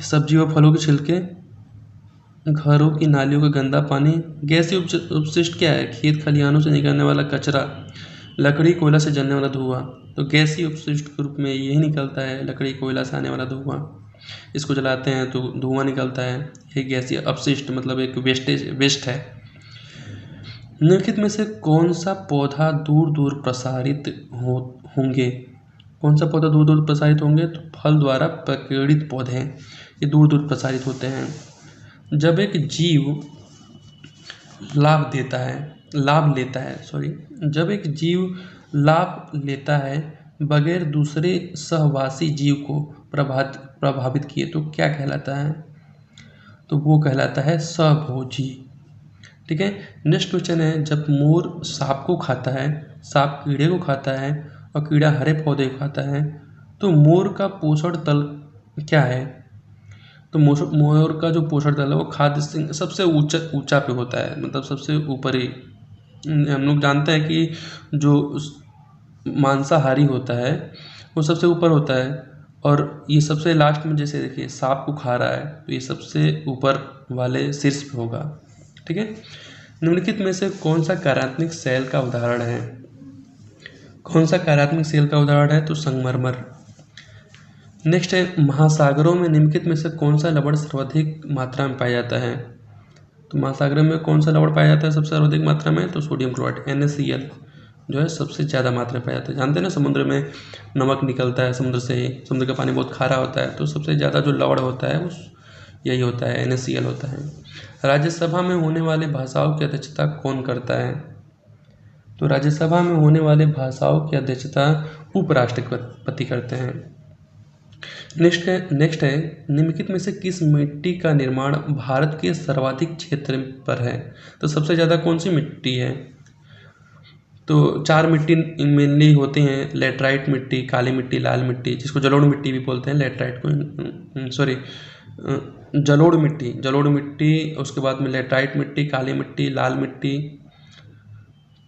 सब्जी व फलों के छिलके, घरों की नालियों का गंदा पानी। गैसीय अपशिष्ट क्या है? खेत खलिहानों से निकलने वाला कचरा, लकड़ी कोयला से जलने वाला धुआं। तो गैसीय अपशिष्ट के रूप में यही निकलता है, लकड़ी कोयला से आने वाला धुआं। इसको जलाते हैं तो धुआं निकलता है, ये गैसीय अपशिष्ट मतलब एक वेस्ट है। निम्नलिखित में से कौन सा पौधा दूर दूर प्रसारित होंगे? कौन सा पौधा दूर दूर प्रसारित होंगे? तो फल द्वारा प्रकीर्णित पौधे, ये दूर दूर प्रसारित होते हैं। जब एक जीव जब एक जीव लाभ लेता है बगैर दूसरे सहवासी जीव को प्रभावित किए तो क्या कहलाता है? तो वो कहलाता है सहभोजी। ठीक है। नेक्स्ट क्वेश्चन है, जब मोर सांप को खाता है, सांप कीड़े को खाता है और कीड़ा हरे पौधे को खाता है, तो मोर का पोषण तल क्या है? तो मोर का जो पोषण तल है वो खाद्य से सबसे ऊंचा पे होता है, मतलब सबसे ऊपर ही। हम लोग जानते हैं कि जो मांसाहारी होता है वो सबसे ऊपर होता है, और ये सबसे लास्ट में, जैसे देखिए सांप को खा रहा है तो ये सबसे ऊपर वाले शीर्ष पे होगा। ठीक है। निम्नलिखित में से कौन सा कार्यात्मक सेल का उदाहरण है? कौन सा कार्यात्मक सेल का उदाहरण है? तो संगमरमर। नेक्स्ट है, महासागरों में निम्नलिखित में से कौन सा लवण सर्वाधिक मात्रा में पाया जाता है? तो महासागरों में कौन सा लवण पाया जाता है सबसे सर्वाधिक मात्रा में? तो सोडियम क्लोराइड, NaCl जो है सबसे ज़्यादा मात्रा में पाया जाता है। जानते हैं ना, समुद्र में नमक निकलता है समुद्र से ही, समुद्र का पानी बहुत खारा होता है, तो सबसे ज़्यादा जो लवण होता है उस यही होता है, NaCl होता है। राज्यसभा में होने वाले भाषाओं की अध्यक्षता कौन करता है? तो राज्यसभा में होने वाले भाषाओं की अध्यक्षता उपराष्ट्रपति करते हैं। नेक्स्ट है, निम्नलिखित में से किस मिट्टी का निर्माण भारत के सर्वाधिक क्षेत्र पर है? तो सबसे ज़्यादा कौन सी मिट्टी है? तो 4 मिट्टी मेनली होते हैं, लेटराइट मिट्टी, काली मिट्टी, लाल मिट्टी, जिसको जलोढ़ मिट्टी भी बोलते हैं, लेटराइट को जलोढ़ मिट्टी, उसके बाद में लेटराइट मिट्टी, काली मिट्टी, लाल मिट्टी।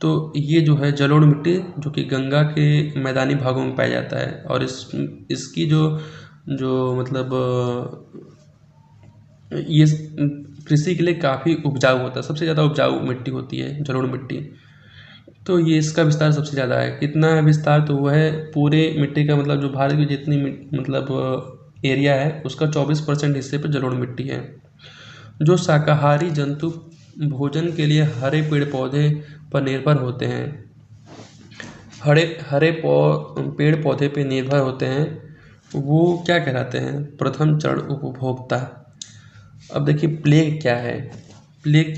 तो ये जो है जलोढ़ मिट्टी जो कि गंगा के मैदानी भागों में पाया जाता है, और इसकी जो मतलब ये कृषि के लिए काफ़ी उपजाऊ होता है, सबसे ज़्यादा उपजाऊ मिट्टी होती है जलोढ़ मिट्टी। तो ये इसका विस्तार सबसे ज़्यादा है। कितना है विस्तार? तो वह है पूरे मिट्टी का, मतलब जो भारत की जितनी मतलब एरिया है उसका 24% हिस्से पर जलोढ़ मिट्टी है। जो शाकाहारी जंतु भोजन के लिए हरे पेड़ पौधे पर निर्भर होते हैं, पेड़ पौधे पर निर्भर होते हैं, वो क्या कहलाते हैं? प्रथम चरण उपभोक्ता। अब देखिए प्लेग क्या है? प्लेग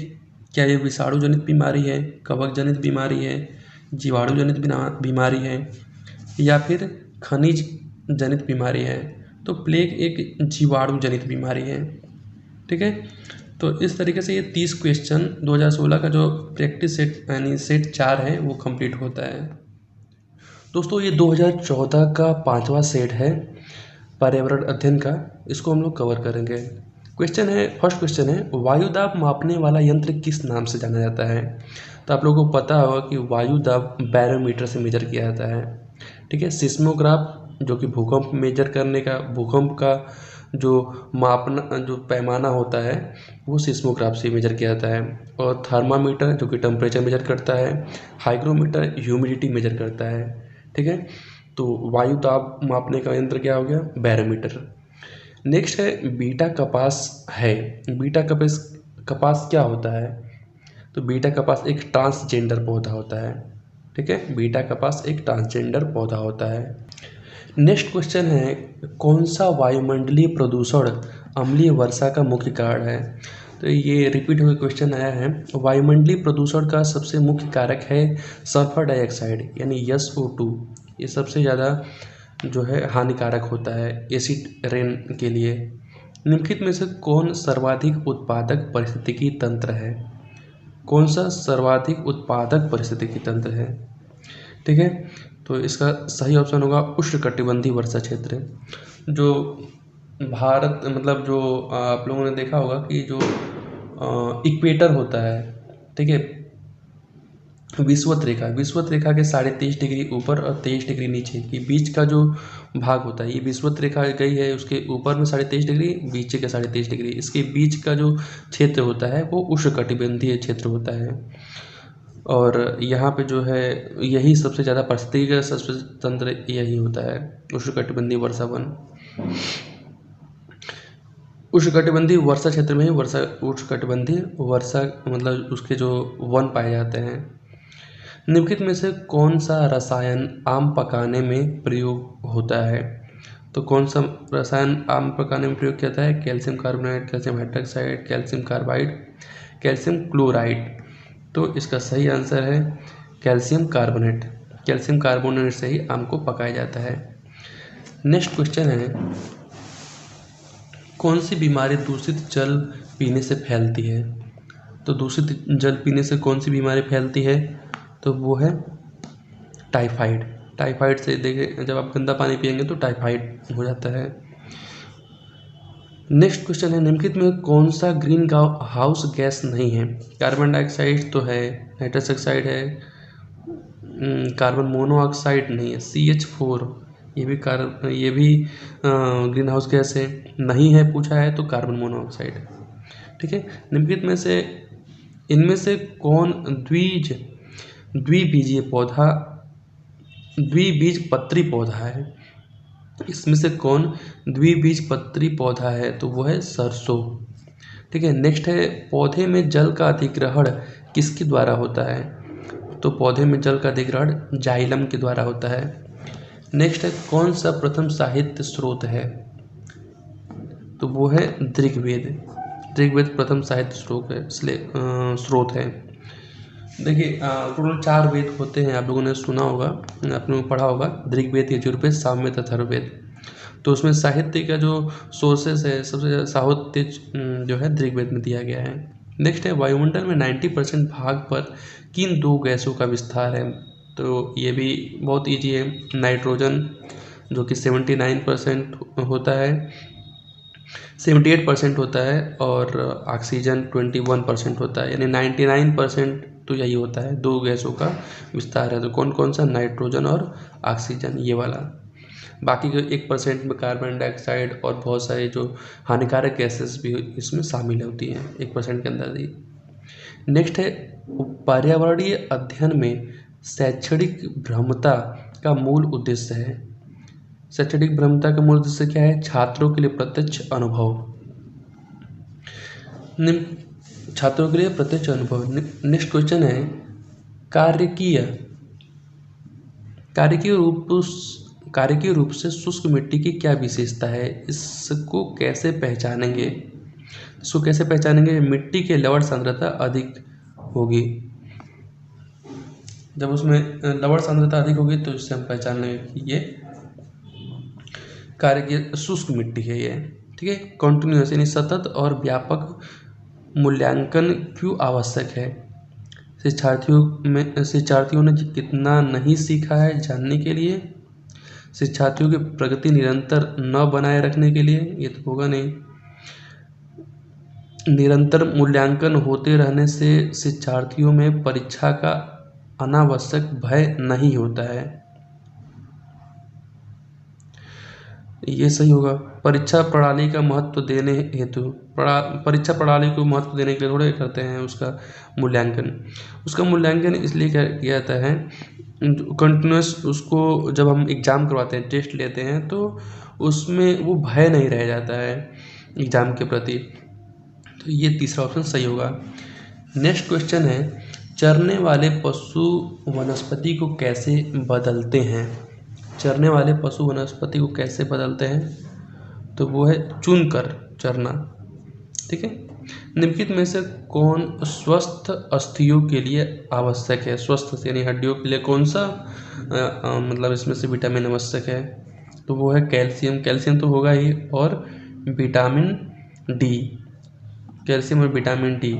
क्या ये विषाणु जनित बीमारी है, कवक जनित बीमारी है, जीवाणु जनित बीमारी है, या फिर खनिज जनित बीमारी है? तो प्लेग एक जीवाणु जनित बीमारी है। ठीक है। तो इस तरीके से ये 30 क्वेश्चन 2016 का जो प्रैक्टिस सेट यानी सेट 4 है वो कंप्लीट होता है। दोस्तों ये 2014 का 5वां सेट है पर्यावरण अध्ययन का, इसको हम लोग कवर करेंगे। फर्स्ट क्वेश्चन है, वायु दाब मापने वाला यंत्र किस नाम से जाना जाता है? तो आप लोगों को पता होगा कि वायु दाब बैरोमीटर से मेजर किया जाता है। ठीक है। सिस्मोग्राफ जो कि भूकंप का जो मापना, जो पैमाना होता है वो सिस्मोग्राफ से मेजर किया जाता है। और थर्मामीटर जो कि टेम्परेचर मेजर करता है, हाइग्रोमीटर ह्यूमिडिटी मेजर करता है। ठीक है। तो वायु दाब मापने का यंत्र क्या हो गया? बैरोमीटर। नेक्स्ट है बीटा कपास है। बीटा कपास क्या होता है? तो बीटा कपास एक ट्रांसजेंडर पौधा होता है। ठीक है। बीटा कपास एक ट्रांसजेंडर पौधा होता है। नेक्स्ट क्वेश्चन है, कौन सा वायुमंडलीय प्रदूषण अम्लीय वर्षा का मुख्य कारण है? तो ये रिपीट होकर क्वेश्चन आया है। वायुमंडलीय प्रदूषण का सबसे मुख्य कारक है सल्फर डाइऑक्साइड यानी SO2। ये सबसे ज़्यादा जो है हानिकारक होता है एसिड रेन के लिए। निम्नलिखित में से कौन सर्वाधिक उत्पादक पारिस्थितिकी तंत्र है? कौन सा सर्वाधिक उत्पादक पारिस्थितिकी तंत्र है? ठीक है, तो इसका सही ऑप्शन होगा उष्णकटिबंधीय वर्षा क्षेत्र। जो भारत मतलब जो आप लोगों ने देखा होगा कि जो इक्वेटर होता है, ठीक है, विषुवत रेखा के 23.5 डिग्री ऊपर और 23 डिग्री नीचे के बीच का जो भाग होता है, ये विषुवत रेखा गई है, उसके ऊपर में 23.5 डिग्री, नीचे के 23.5 डिग्री, इसके बीच का जो क्षेत्र होता है वो उष्णकटिबंधीय क्षेत्र होता है। और यहाँ पे जो है यही सबसे ज़्यादा पारिस्थितिकी का सबसे तंत्र यही होता है, उष्णकटिबंधीय वर्षा वन। उष्णकटिबंधीय वर्षा क्षेत्र में ही उष्णकटिबंधीय वर्षा मतलब उसके जो वन पाए जाते हैं। निम्नलिखित में से कौन सा रसायन आम पकाने में प्रयोग होता है? तो कौन सा रसायन आम पकाने में प्रयोग किया जाता है? Calcium carbonate, calcium hydroxide, calcium carbide, calcium chloride. तो इसका सही आंसर है कैल्शियम कार्बोनेट। कैल्शियम कार्बोनेट से ही आम को पकाया जाता है। नेक्स्ट क्वेश्चन है, कौन सी बीमारी दूषित जल पीने से फैलती है? तो दूषित जल पीने से कौन सी बीमारी फैलती है? तो वो है टाइफाइड। टाइफाइड से देखिए, जब आप गंदा पानी पिएंगे तो टाइफाइड हो जाता है। नेक्स्ट क्वेश्चन है, निम्नलिखित में कौन सा ग्रीन हाउस गैस नहीं है? कार्बन डाइऑक्साइड तो है, नाइट्रस ऑक्साइड है, कार्बन मोनोऑक्साइड नहीं है, CH4 ये भी ग्रीन हाउस गैस है नहीं है, पूछा है तो कार्बन मोनोऑक्साइड। ठीक है, निम्नलिखित में से इनमें से कौन द्विबीजपत्री पौधा है? इसमें से कौन द्विबीजपत्री पौधा है? तो वो है सरसों। ठीक है, नेक्स्ट है, पौधे में जल का अधिग्रहण किसके द्वारा होता है? तो पौधे में जल का अधिग्रहण जाइलम के द्वारा होता है। नेक्स्ट है, कौन सा प्रथम साहित्य स्रोत है? तो वो है ऋग्वेद। ऋग्वेद प्रथम साहित्य स्रोत है। देखिए टोटल 4 वेद होते हैं, आप लोगों ने सुना होगा, आपने पढ़ा होगा, ऋग्वेद, यजुर्वेद, सामवेद तथा अथर्ववेद। तो उसमें साहित्य का जो सोर्सेस है, सबसे ज़्यादा साहित्य जो है ऋग्वेद में दिया गया है। नेक्स्ट है, वायुमंडल में 90% भाग पर किन 2 गैसों का विस्तार है? तो ये भी बहुत ईजी है, नाइट्रोजन जो कि 79% होता है, 78% होता है, और ऑक्सीजन 21% होता है, यानी 99% तो यही होता है, 2 गैसों का विस्तार है। तो कौन कौन सा? नाइट्रोजन और ऑक्सीजन, ये वाला। बाकी जो 1% में कार्बन डाइऑक्साइड और बहुत सारे जो हानिकारक गैसेस भी इसमें शामिल होती हैं 1% के अंदर ही। नेक्स्ट है, पर्यावरणीय अध्ययन में शैक्षणिक भ्रमता का मूल उद्देश्य है। शैक्षणिक भ्रमता का मूल उद्देश्य क्या है? छात्रों के लिए प्रत्यक्ष अनुभव। छात्रों के लिए प्रत्यक्ष अनुभव। नेक्स्ट क्वेश्चन है, कार्यकीय रूप से शुष्क मिट्टी की क्या विशेषता है? इसको कैसे पहचानेंगे? मिट्टी के लवण सांद्रता अधिक होगी। जब उसमें लवण सांद्रता अधिक होगी तो इससे हम पहचान लेंगे कि ये कार्यकीय शुष्क मिट्टी है ये। ठीक है, कॉन्टिन्यूस यानी सतत और व्यापक मूल्यांकन क्यों आवश्यक है? शिक्षार्थियों ने कितना नहीं सीखा है जानने के लिए, शिक्षार्थियों की प्रगति निरंतर न बनाए रखने के लिए, ये तो होगा नहीं। निरंतर मूल्यांकन होते रहने से शिक्षार्थियों में परीक्षा का अनावश्यक भय नहीं होता है, ये सही होगा। परीक्षा प्रणाली का महत्व देने हेतु, परीक्षा प्रणाली को महत्व देने के लिए थोड़े करते हैं उसका मूल्यांकन इसलिए किया जाता है कंटिन्यूस। उसको जब हम एग्ज़ाम करवाते हैं, टेस्ट लेते हैं, तो उसमें वो भय नहीं रह जाता है एग्ज़ाम के प्रति। तो ये तीसरा ऑप्शन सही होगा। नेक्स्ट क्वेश्चन है, चरने वाले पशु वनस्पति को कैसे बदलते हैं? चरने वाले पशु वनस्पति को कैसे बदलते हैं? तो वो है चुनकर चरना। ठीक है। निम्नलिखित में से कौन स्वस्थ अस्थियों के लिए आवश्यक है? स्वस्थ यानी हड्डियों के लिए कौन सा मतलब इसमें से विटामिन आवश्यक है? तो वो है कैल्शियम। कैल्शियम तो होगा ही, और विटामिन डी। कैल्शियम और विटामिन डी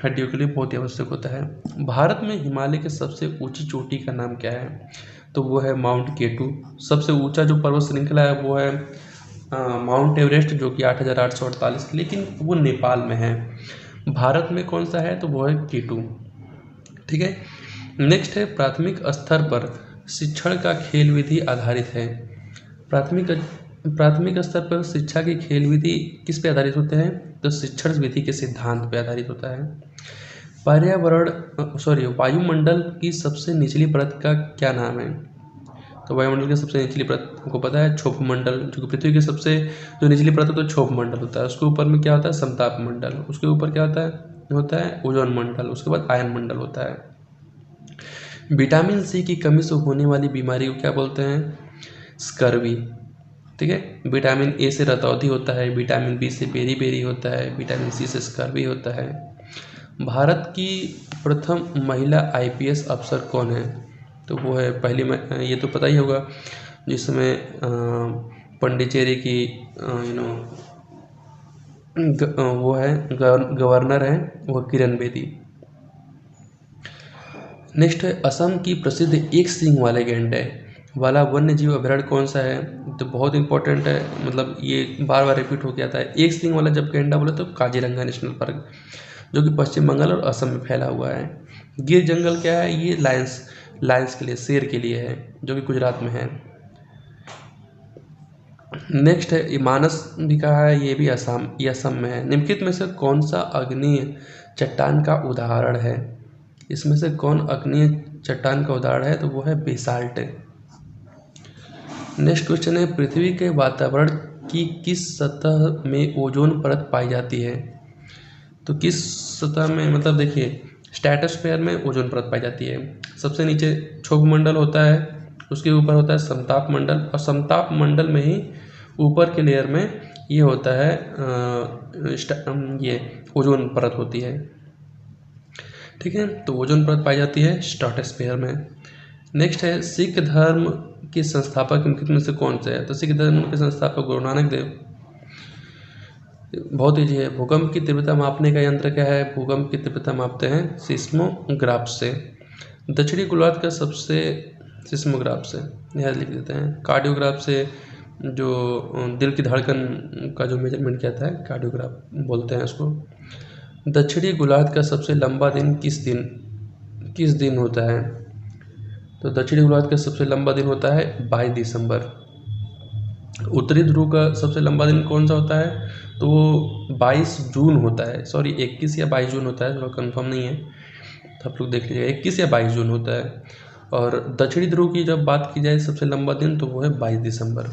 हड्डियों के लिए बहुत ही आवश्यक होता है। भारत में हिमालय की सबसे ऊंची चोटी का नाम क्या है? तो वो है माउंट केटू। सबसे ऊंचा जो पर्वत श्रृंखला है वो है माउंट एवरेस्ट, जो कि 8,848, लेकिन वो नेपाल में है। भारत में कौन सा है? तो वो है केटू। ठीक है। नेक्स्ट है, प्राथमिक स्तर पर शिक्षण का खेल विधि आधारित है। प्राथमिक स्तर पर शिक्षा की खेल विधि किस पे आधारित होते हैं? तो शिक्षण विधि के सिद्धांत पे आधारित होता है। वायुमंडल की सबसे निचली परत का क्या नाम है? तो वायुमंडल की सबसे निचली परत को पता है, क्षोभमंडल। जो पृथ्वी की सबसे जो निचली परत है तो क्षोभमंडल होता है। उसके ऊपर में क्या होता है? समताप मंडल। उसके ऊपर क्या होता है ओजोन मंडल। उसके बाद आयन मंडल होता है। विटामिन सी की कमी से होने वाली बीमारी को क्या बोलते हैं? स्कर्वी। ठीक है। विटामिन ए से रतौंधी होता है, विटामिन बी से बेरी होता है, विटामिन सी से स्कर्वी होता है। भारत की प्रथम महिला IPS अफसर कौन है? तो वो है पहली ये तो पता ही होगा, जिसमें पंडिचेरी की वो है गवर्नर है, वो किरण बेदी। नेक्स्ट है, असम की प्रसिद्ध एक सींग वाले गैंडे वाला वन्य जीव अभयारण्य कौन सा है? तो बहुत इंपॉर्टेंट है, मतलब ये बार बार रिपीट हो गया था। एक सींग वाला जब गैंडा बोले तो काजीरंगा नेशनल पार्क, जो कि पश्चिम बंगाल और असम में फैला हुआ है। गिर जंगल क्या है? ये लायंस के लिए, शेर के लिए है, जो कि गुजरात में है। नेक्स्ट है, ये मानस भी कहा है, ये भी असम में है। निम्नलिखित में से कौन सा अग्नीय चट्टान का उदाहरण है? इसमें से कौन अग्नीय चट्टान का उदाहरण है? तो वो है बेसाल्ट। नेक्स्ट क्वेश्चन है, पृथ्वी के वातावरण की किस सतह में ओजोन परत पाई जाती है? तो किस सतह में, मतलब देखिए स्ट्रेटोस्फेयर में ओजोन परत पाई जाती है। सबसे नीचे क्षोभ मंडल होता है, उसके ऊपर होता है समताप मंडल, और समताप मंडल में ही ऊपर के लेयर में ये होता है ये ओजोन परत होती है। ठीक है। तो ओजोन परत पाई जाती है स्ट्रेटोस्फेयर में। नेक्स्ट है, सिख धर्म के संस्थापक निम्नलिखित में से कौन से है? तो सिख धर्म के संस्थापक गुरु नानक देव। बहुत ईजी है। भूकंप की तीव्रता मापने का यंत्र क्या है? भूकंप की तीव्रता मापते हैं सिस्मोग्राफ से। दक्षिणी गोलार्ध का सबसे सिस्मोग्राफ से यह लिख देते हैं। कार्डियोग्राफ से, जो दिल की धड़कन का जो मेजरमेंट किया था, कार्डियोग्राफ बोलते हैं उसको। दक्षिणी गोलार्ध का सबसे लंबा दिन किस दिन होता है? तो दक्षिणी गोलार्ध का सबसे लंबा दिन होता है 22 दिसंबर। उत्तरी ध्रुव का सबसे लंबा दिन कौन सा होता है? तो वो 22 जून होता है। सॉरी, 21 या 22 जून होता है, थोड़ा कंफर्म नहीं है, तो आप लोग देख लीजिएगा, 21 या 22 जून होता है। और दक्षिणी ध्रुव की जब बात की जाए सबसे लंबा दिन, तो वो है 22 दिसंबर।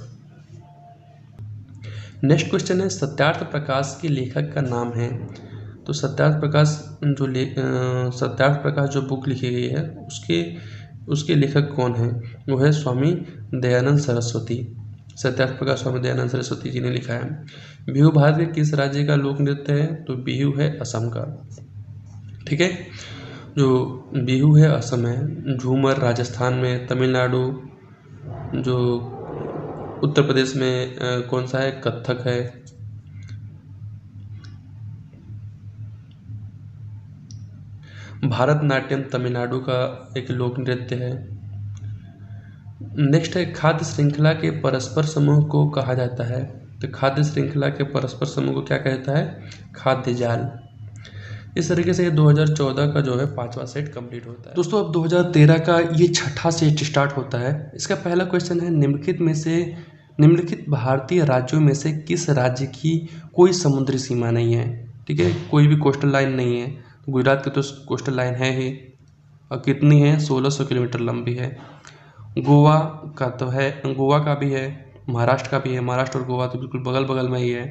नेक्स्ट क्वेश्चन है, सत्यार्थ प्रकाश के लेखक का नाम है? तो सत्यार्थ प्रकाश जो बुक लिखी गई है उसके लेखक कौन है? वो है स्वामी दयानंद सरस्वती। सत्यार्थ प्रकाश स्वामी दयानंद सरस्वती जी ने लिखा है। बिहू भारत के किस राज्य का लोक नृत्य है? तो बिहू है असम का। ठीक है। जो बिहू है असम है। झूमर राजस्थान में। तमिलनाडु, जो उत्तर प्रदेश में कौन सा है? कथक है। भारतनाट्यम तमिलनाडु का एक लोक नृत्य है। नेक्स्ट है, खाद्य श्रृंखला के परस्पर समूह को कहा जाता है? तो खाद्य श्रृंखला के परस्पर समूह को क्या कहता है? खाद्य जाल। इस तरीके से 2014 का जो है 5वां सेट कंप्लीट होता है। दोस्तों, अब 2013 का ये 6ठा सेट स्टार्ट होता है। इसका पहला क्वेश्चन है, निम्नलिखित भारतीय राज्यों में से किस राज्य की कोई समुद्री सीमा नहीं है? ठीक है, कोई भी कोस्टल लाइन नहीं है। गुजरात की तो कोस्टल लाइन है ही, और कितनी है? 1600 किलोमीटर लंबी है। गोवा का तो है, गोवा का भी है, महाराष्ट्र का भी है। महाराष्ट्र और गोवा तो बिल्कुल बगल बगल में ही है।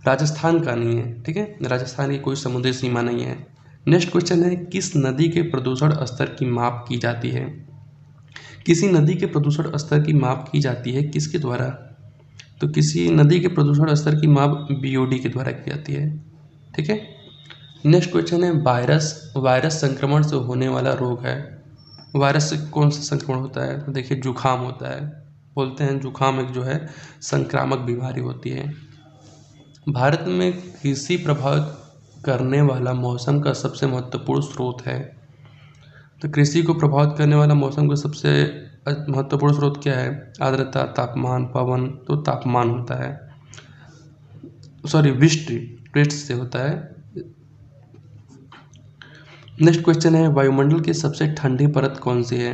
राजस्थान का नहीं है। ठीक है, राजस्थान की कोई समुद्री सीमा नहीं है। नेक्स्ट क्वेश्चन है, किस नदी के प्रदूषण स्तर की माप की जाती है? किसी नदी के प्रदूषण स्तर की माप की जाती है किसके द्वारा? तो किसी नदी के प्रदूषण स्तर की माप BOD के द्वारा की जाती है। ठीक है। नेक्स्ट क्वेश्चन है वायरस संक्रमण से होने वाला रोग है। वायरस से कौन सा संक्रमण होता है? तो देखिए जुखाम होता है, बोलते हैं जुखाम एक जो है संक्रामक बीमारी होती है। भारत में कृषि प्रभावित करने वाला मौसम का सबसे महत्वपूर्ण स्रोत है। तो कृषि को प्रभावित करने वाला मौसम का सबसे महत्वपूर्ण स्रोत क्या है? आर्द्रता, तापमान, पवन। तो तापमान होता है, सॉरी वृष्टि से होता है। नेक्स्ट क्वेश्चन है वायुमंडल की सबसे ठंडी परत कौन सी है?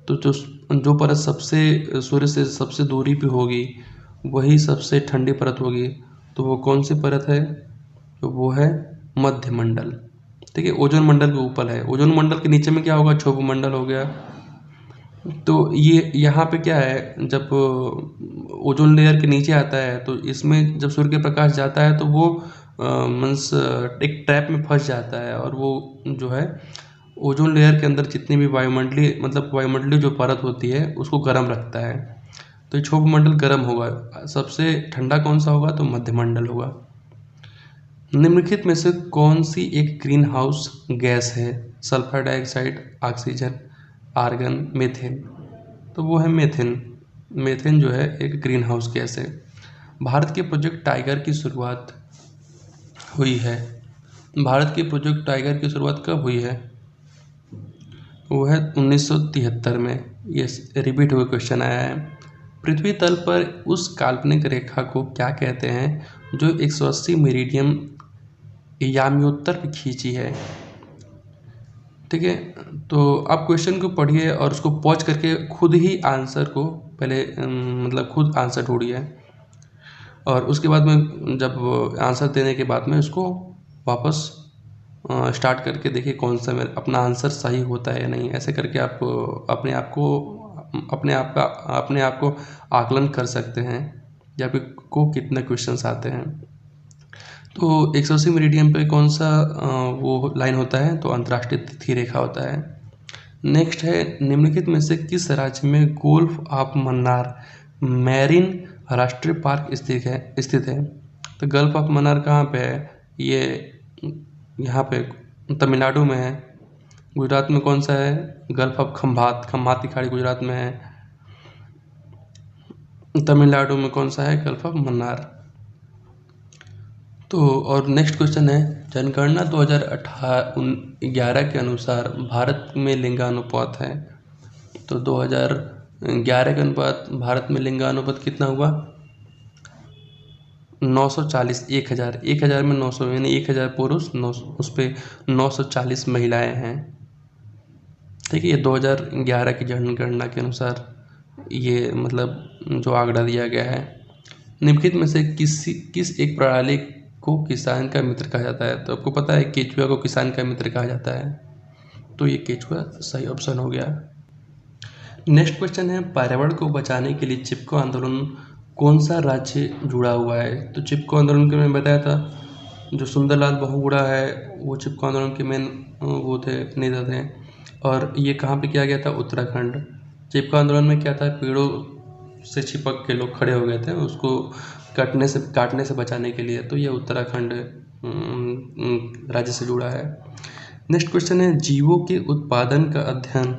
तो जो परत सबसे सूर्य से सबसे दूरी पे होगी वही सबसे ठंडी परत होगी। तो वो कौन सी परत है? तो वो है मध्य मंडल। ठीक है, ओजोन मंडल के ऊपर है। ओजोन मंडल के नीचे में क्या होगा? क्षोभ मंडल हो गया। तो ये यहाँ पे क्या है, जब ओजोन लेयर के नीचे आता है तो इसमें जब सूर्य के प्रकाश जाता है तो वो मीन्स एक ट्रैप में फंस जाता है, और वो जो है ओजोन लेयर के अंदर जितनी भी वायुमंडलीय जो परत होती है उसको गर्म रखता है। तो क्षोभ मंडल गर्म होगा। सबसे ठंडा कौन सा होगा? तो मध्य मंडल होगा। निम्नलिखित में से कौन सी एक ग्रीन हाउस गैस है? Sulphur dioxide, oxygen, argon, methane. तो वो है मीथेन। मीथेन जो है एक ग्रीन हाउस गैस है। भारत के प्रोजेक्ट टाइगर की शुरुआत हुई है। भारत के प्रोजेक्ट टाइगर की शुरुआत कब हुई है? वो है 1973 में। ये रिपीट हुए क्वेश्चन आया है। पृथ्वी तल पर उस काल्पनिक रेखा को क्या कहते हैं जो 180 मेरिडियन याम्योत्तर पे खींची है? ठीक है, तो आप क्वेश्चन को पढ़िए और उसको पॉज करके खुद ही आंसर को पहले खुद आंसर ढूंढिए, और उसके बाद में जब आंसर देने के बाद में उसको वापस स्टार्ट करके देखिए कौन सा अपना आंसर सही होता है या नहीं। ऐसे करके आप अपने आप को आकलन कर सकते हैं कि आपको कितने क्वेश्चंस आते हैं। तो 180 मेरिडियन पे कौन सा वो लाइन होता है? तो अंतर्राष्ट्रीय तिथि रेखा होता है। नेक्स्ट है निम्नलिखित में से किस राज्य में गोल्फ ऑफ मन्नार मैरीन राष्ट्रीय पार्क स्थित है? तो गल्फ ऑफ मन्नार कहाँ पे है? ये यहाँ पे तमिलनाडु में है। गुजरात में कौन सा है? गल्फ ऑफ खंभात की खाड़ी गुजरात में है। तमिलनाडु में कौन सा है? Gulf of Mannar. तो और नेक्स्ट क्वेश्चन है जनगणना 2011 के अनुसार भारत में लिंगानुपात है। तो 2011 के अनुपात भारत में लिंगानुपात कितना हुआ? 940। 1000 में 900 यानी 1000 पुरुष, 900 उस पर 940 महिलाएं हैं। ठीक है, ये 2011 की जनगणना के अनुसार ये जो आंकड़ा दिया गया है। निम्नलिखित में से किस एक प्रणाली को किसान का मित्र कहा जाता है? तो आपको पता है केचुआ को किसान का मित्र कहा जाता है, तो ये केचुआ सही ऑप्शन हो गया। नेक्स्ट क्वेश्चन है पर्यावरण को बचाने के लिए चिपको आंदोलन कौन सा राज्य जुड़ा हुआ है? तो चिपको आंदोलन के मैंने बताया था, जो सुंदरलाल बहुगुणा है वो चिपको आंदोलन के मेन वो थे, नेता थे। और ये कहाँ पे किया गया था? उत्तराखंड। चिपको आंदोलन में क्या था? पेड़ों से चिपक के लोग खड़े हो गए थे उसको काटने से बचाने के लिए। तो ये उत्तराखंड राज्य से जुड़ा है। नेक्स्ट क्वेश्चन है जीवों के उत्पादन का अध्ययन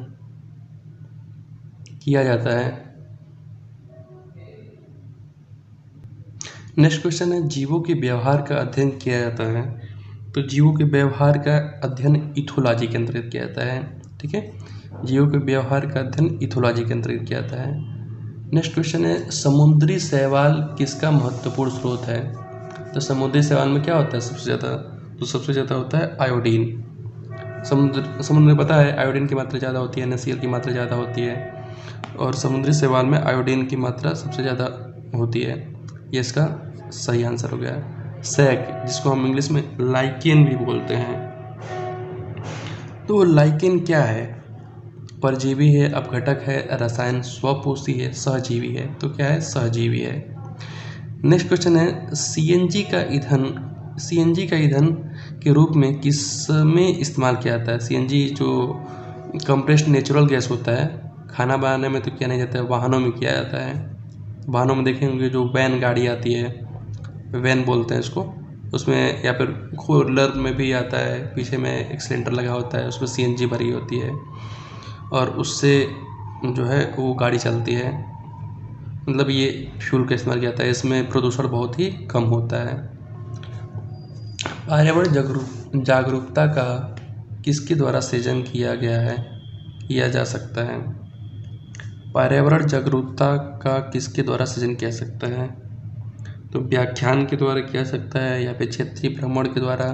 किया जाता है। नेक्स्ट क्वेश्चन है जीवों के व्यवहार का अध्ययन किया जाता है। तो जीवों के व्यवहार का अध्ययन इथोलॉजी के अंतर्गत किया जाता है। ठीक है, जीवों के व्यवहार का अध्ययन इथोलॉजी के अंतर्गत किया जाता है। नेक्स्ट क्वेश्चन है समुद्री शैवाल किसका महत्वपूर्ण स्रोत है? तो समुद्री शैवाल में क्या होता है सबसे ज़्यादा? तो सबसे ज़्यादा होता है आयोडीन। समुद्र में पता है आयोडीन की मात्रा ज़्यादा होती है, NaCl की मात्रा ज़्यादा होती है, और समुद्री शैवाल में आयोडीन की मात्रा सबसे ज़्यादा होती है। ये इसका सही आंसर हो गया। सैक, जिसको हम इंग्लिश में लाइकेन भी बोलते हैं। तो लाइकेन क्या है? परजीवी है, अपघटक है, रसायन, स्वपोषी है, सहजीवी है। तो क्या है? सहजीवी है। नेक्स्ट क्वेश्चन है सीएनजी का ईंधन के रूप में किस में इस्तेमाल किया जाता है? सीएनजी जो कंप्रेस्ड नेचुरल गैस होता है, खाना बनाने में तो किया नहीं जाता है, वाहनों में किया जाता है। वाहनों में देखेंगे जो वैन गाड़ी आती है, वैन बोलते हैं इसको, उसमें, या फिर कूलर में भी आता है, पीछे में एक सिलेंडर लगा होता है, उसमें CNG भरी होती है और उससे जो है वो गाड़ी चलती है। मतलब ये फ्यूल का इस्तेमाल किया जाता है, इसमें प्रदूषण बहुत ही कम होता है। पर्यावरण जागरूकता का किसके द्वारा सृजन किया जा सकता है? पर्यावरण जागरूकता का किसके द्वारा सृजन किया जा सकता है? तो व्याख्यान के द्वारा किया जा सकता है या फिर क्षेत्रीय भ्रमण के द्वारा।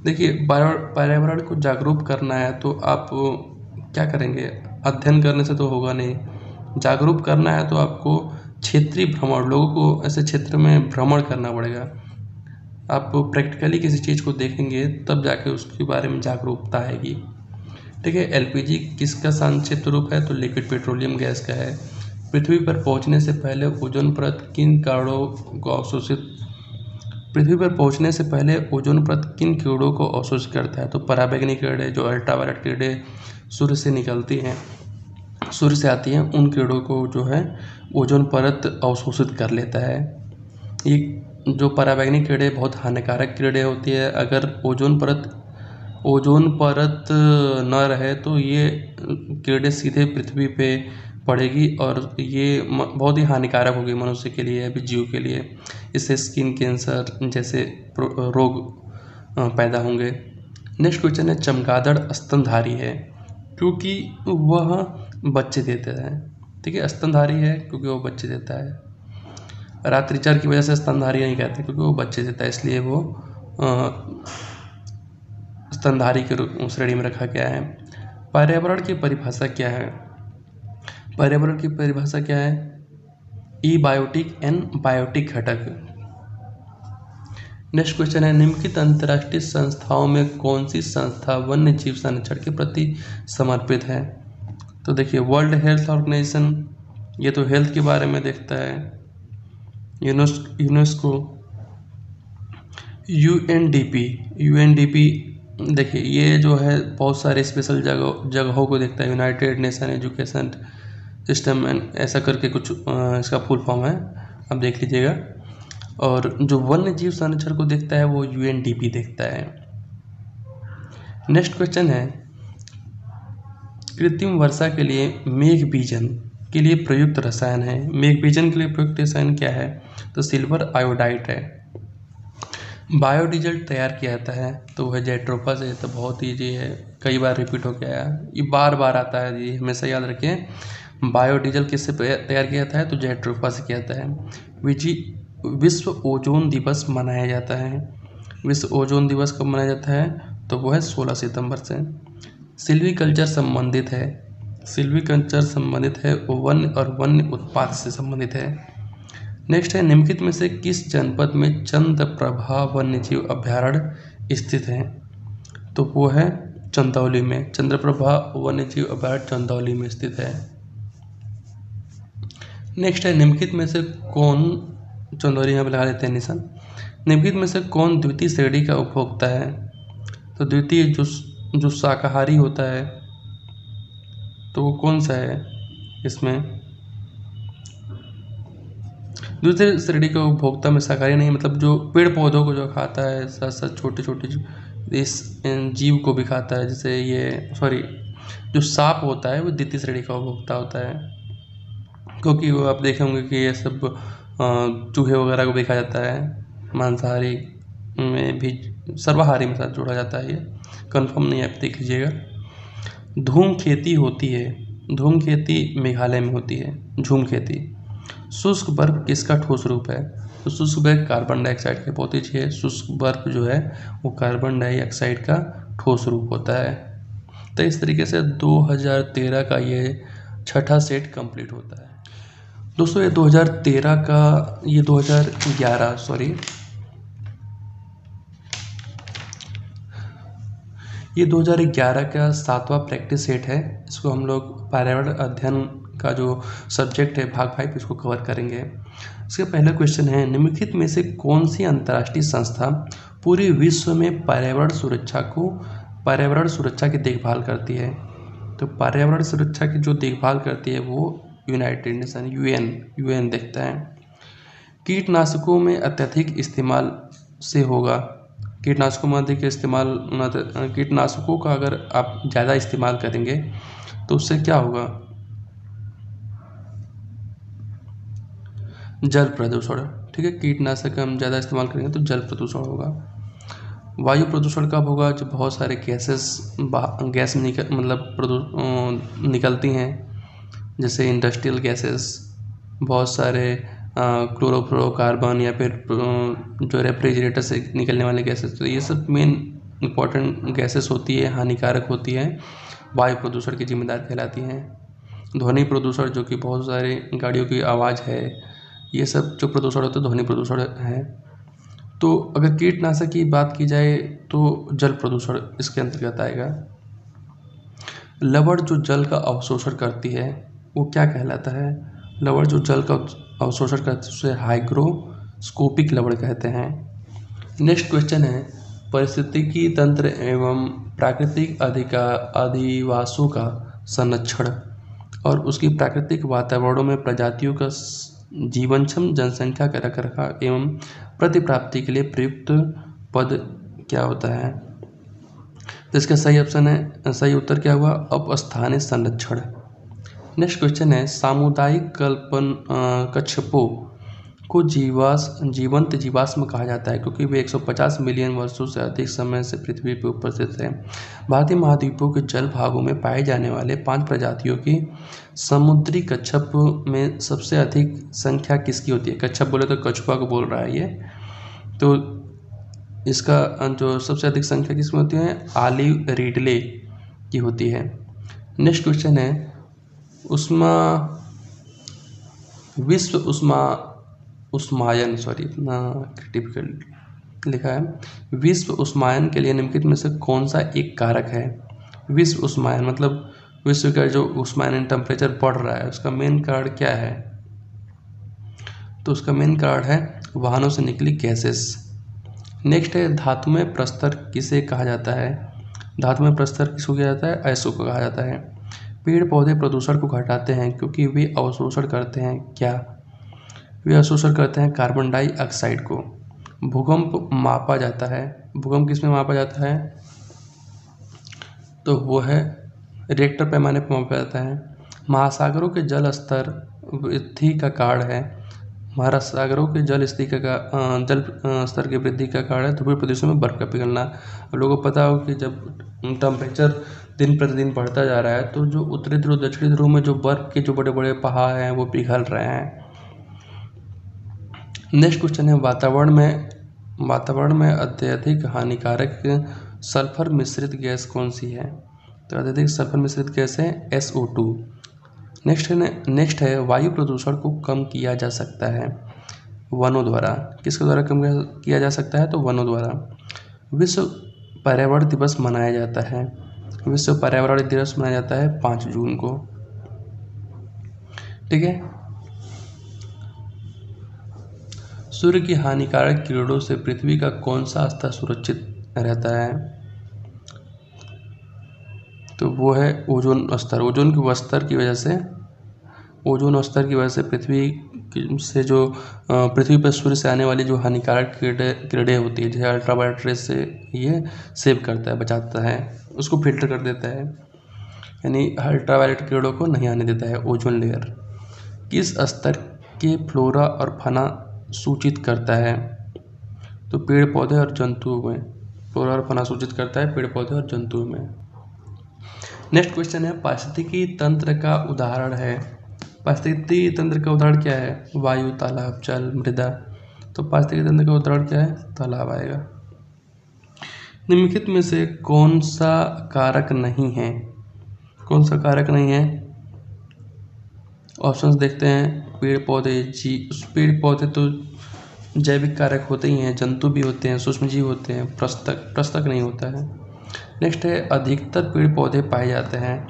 देखिए, पर्यावरण को जागरूक करना है तो आप क्या करेंगे? अध्ययन करने से तो होगा नहीं। जागरूक करना है तो आपको क्षेत्रीय भ्रमण, लोगों को ऐसे क्षेत्र में भ्रमण करना पड़ेगा। आप प्रैक्टिकली किसी चीज़ को देखेंगे तब जाके उसके बारे में जागरूकता आएगी। ठीक है। LPG किसका संक्षिप्त रूप है? तो लिक्विड पेट्रोलियम गैस का है। पृथ्वी पर पहुंचने से पहले ओजोन परत किन कीड़ों को अवशोषित करता है? तो पराबैंगनी किरणें, जो अल्ट्रावायलेट किरणें सूर्य से निकलती हैं, सूर्य से आती हैं, उन किरणों को जो है ओजोन परत अवशोषित कर लेता है। ये जो पराबैंगनी किरणें बहुत हानिकारक किरणें होती है। अगर ओजोन परत न रहे तो ये किरणें सीधे पृथ्वी पे पड़ेगी और ये बहुत ही हानिकारक होगी मनुष्य के लिए, भी जीव के लिए। इससे स्किन कैंसर जैसे रोग पैदा होंगे। नेक्स्ट क्वेश्चन है, चमगादड़ स्तनधारी है क्योंकि वह बच्चे देता है। ठीक है, स्तनधारी है क्योंकि वो बच्चे देता है। रात्रिचर की वजह से स्तनधारी नहीं कहते क्योंकि वो बच्चे देता है, इसलिए वो स्तनधारी के श्रेणी में रखा गया है। पर्यावरण की परिभाषा क्या है? पर्यावरण की परिभाषा क्या है? बायोटिक एंड बायोटिक घटक। नेक्स्ट क्वेश्चन है, निम्नलिखित अंतर्राष्ट्रीय संस्थाओं में कौन सी संस्था वन्य जीव संरक्षण के प्रति समर्पित है? तो देखिए, वर्ल्ड हेल्थ ऑर्गेनाइजेशन, ये तो हेल्थ के बारे में देखता है। यूनेस्को, UNDP देखिए, ये जो है बहुत सारे स्पेशल जगहों को देखता है। United nation education system and ऐसा करके कुछ इसका फुल फॉर्म है, आप देख लीजिएगा। और जो वन्य जीव संरक्षण को देखता है वो UNDP देखता है। नेक्स्ट क्वेश्चन है, कृत्रिम वर्षा के लिए मेघ बीजन के लिए प्रयुक्त रसायन है। मेघ बीजन के लिए प्रयुक्त रसायन क्या है? तो सिल्वर आयोडाइड है। बायोडीजल तैयार किया जाता है तो वह जेट्रोफा से। तो बहुत ईजी है, कई बार रिपीट हो गया है, ये बार बार आता है जी, हमेशा याद रखें। बायोडीजल किससे तैयार किया जाता है? तो जेट्रोफा से किया जाता है। विश्व ओजोन दिवस मनाया जाता है। विश्व ओजोन दिवस कब मनाया जाता है? तो वो है 16 सितंबर से। सिल्वीकल्चर संबंधित है वन्य और वन्य उत्पाद से संबंधित है। नेक्स्ट है, निम्नलिखित में से किस जनपद में चंद्रप्रभा वन्यजीव अभयारण्य स्थित है? तो वो है चंदौली में। चंद्रप्रभा वन्यजीव अभयारण्य चंदौली में स्थित है। नेक्स्ट है, निम्नलिखित में से कौन, चंदौली यहाँ पे लगा देते हैं निशान। निम्नलिखित में से कौन द्वितीय श्रेणी का उपभोक्ता है? तो द्वितीय जो शाकाहारी होता है तो वो कौन सा है? इसमें दूसरे श्रेणी के उपभोक्ता में शाकाहारी नहीं, मतलब जो पेड़ पौधों को जो खाता है, साथ साथ छोटे छोटे इस जीव को भी खाता है, जैसे जो सांप होता है वो द्वितीय श्रेणी का उपभोक्ता होता है। क्योंकि वो आप देखे होंगे कि ये सब चूहे वगैरह को भी खाया जाता है, मांसाहारी में भी, सर्वाहारी में साथ जोड़ा जाता है। ये कंफर्म नहीं, आप देख लीजिएगा। धूम खेती होती है, धूम खेती मेघालय में होती है, झूम खेती। शुष्क बर्फ किसका ठोस रूप है? तो शुष्क बर्फ कार्बन डाइऑक्साइड के, बहुत ही है, शुष्क बर्फ जो है वो कार्बन डाइऑक्साइड का ठोस रूप होता है। तो इस तरीके से 2013 का ये छठा सेट कंप्लीट होता है। दोस्तों ये 2013 का, ये 2011 सॉरी, ये 2011 का 7वां प्रैक्टिस सेट है। इसको हम लोग पर्यावरण अध्ययन का जो सब्जेक्ट है भाग 5, इसको कवर करेंगे। इसका पहला क्वेश्चन है, निम्नलिखित में से कौन सी अंतर्राष्ट्रीय संस्था पूरे विश्व में पर्यावरण सुरक्षा की देखभाल करती है? तो पर्यावरण सुरक्षा की जो देखभाल करती है वो यूनाइटेड नेशन, UN देखता है। कीटनाशकों में अत्यधिक इस्तेमाल से होगा, कीटनाशकों में अधिक इस्तेमाल कीटनाशकों का अगर आप ज़्यादा इस्तेमाल करेंगे तो उससे क्या होगा, जल प्रदूषण। ठीक है, कीटनाशक हम ज़्यादा इस्तेमाल करेंगे तो जल प्रदूषण होगा। वायु प्रदूषण कब होगा, जब बहुत सारे गैस निकलती हैं, जैसे इंडस्ट्रियल गैसेस, बहुत सारे क्लोरोफ्लोरोकार्बन या फिर जो रेफ्रिजरेटर से निकलने वाले गैसेस, तो ये सब मेन इंपॉर्टेंट गैसेस होती है, हानिकारक होती है, वायु प्रदूषण की जिम्मेदार कहलाती हैं। ध्वनि प्रदूषण, जो कि बहुत सारे गाड़ियों की आवाज़ है, ये सब जो प्रदूषण होता है ध्वनि प्रदूषण है। तो अगर कीटनाशक की बात की जाए तो जल प्रदूषण इसके अंतर्गत आएगा। लवण जो जल का अवशोषण करती है वो क्या कहलाता है, लवण जो जल का अवशोषण करती है उसे हाइग्रोस्कोपिक लवण कहते हैं। नेक्स्ट क्वेश्चन है, पारिस्थितिकी तंत्र एवं प्राकृतिक अधिवासों का संरक्षण और उसकी प्राकृतिक वातावरणों में प्रजातियों का जीवनक्षम जनसंख्या का रखरखाव एवं प्रतिप्राप्ति के लिए प्रयुक्त पद क्या होता है। तो इसका सही ऑप्शन है, सही उत्तर क्या हुआ, अपस्थानिक संरक्षण। नेक्स्ट क्वेश्चन है, सामुदायिक कच्छपों को जीवंत जीवाश्म कहा जाता है क्योंकि वे 150 मिलियन वर्षों से अधिक समय से पृथ्वी पर उपस्थित हैं। भारतीय महाद्वीपों के जल भागों में पाए जाने वाले 5 प्रजातियों की समुद्री कच्छप में सबसे अधिक संख्या किसकी होती है। कच्छप बोले तो कछुआ को बोल रहा है ये, तो इसका जो सबसे अधिक संख्या किसमें होती है, ऑलिव रिडले की होती है। नेक्स्ट क्वेश्चन है, इतना डिफिकल्ट लिखा है, विश्व उष्मायन के लिए निम्नलिखित में से कौन सा एक कारक है। विश्व उष्मायन मतलब विश्व का जो उष्मायन टेम्परेचर बढ़ रहा है उसका मेन कारण क्या है, तो उसका मेन कारण है वाहनों से निकली गैसेस। नेक्स्ट है, धातुमय प्रस्तर किसे कहा जाता है। धातुमय प्रस्तर किसको कहा जाता है, अयस्क को कहा जाता है। पेड़ पौधे प्रदूषण को घटाते हैं क्योंकि वे अवशोषण करते हैं क्या, वे अवशोषण करते हैं कार्बन डाइऑक्साइड को। भूकंप मापा जाता है, भूकंप किस में मापा जाता है, तो वो है रिक्टर पैमाने पर मापा जाता है। महासागरों के जल स्तर वृद्धि का कारण है, महासागरों के जल स्तर की वृद्धि का कारण है ध्रुवीय प्रदेशों में बर्फ का पिघलना। अब लोगों को पता हो कि जब टेम्परेचर दिन प्रतिदिन बढ़ता जा रहा है तो जो उत्तरी ध्रुव दक्षिणी ध्रुव में जो बर्फ के जो बड़े बड़े पहाड़ हैं वो पिघल रहे हैं। नेक्स्ट क्वेश्चन है, वातावरण में अत्यधिक हानिकारक सल्फर मिश्रित गैस कौन सी है। तो अत्यधिक सल्फर मिश्रित गैस है SO2। नेक्स्ट है, वायु प्रदूषण को कम किया जा सकता है वनों द्वारा। किसके द्वारा कम किया जा सकता है, तो वनों द्वारा। विश्व पर्यावरण दिवस मनाया जाता है, विश्व पर्यावरण दिवस मनाया जाता है 5 जून को। ठीक है, सूर्य की हानिकारक किरणों से पृथ्वी का कौन सा स्तर सुरक्षित रहता है, तो वो है ओजोन स्तर। ओजोन स्तर की वजह से पृथ्वी पर सूर्य से आने वाली जो हानिकारक किरणें होती है, जैसे अल्ट्रावायलेट रेस से ये सेव करता है, बचाता है, उसको फिल्टर कर देता है, यानी अल्ट्रावायलेट किरणों को नहीं आने देता है ओजोन लेयर। किस स्तर के फ्लोरा और फाना सूचित करता है, तो पेड़ पौधे और जंतुओं में। फ्लोरा और फाना सूचित करता है पेड़ पौधे और जंतुओं में। नेक्स्ट क्वेश्चन है, पारिस्थितिकी तंत्र का उदाहरण है। पारिस्थितिकी तंत्र का उदाहरण क्या है, वायु, तालाब, जल, मृदा। तो पारिस्थितिकी तंत्र का उदाहरण क्या है, तालाब आएगा। निम्नलिखित में से कौन सा कारक नहीं है, कौन सा कारक नहीं है, ऑप्शंस देखते हैं। पेड़ पौधे तो जैविक कारक होते ही हैं, जंतु भी होते हैं, सूक्ष्मजीव होते हैं, प्रस्तक नहीं होता है। नेक्स्ट है, अधिकतर पेड़ पौधे पाए जाते हैं।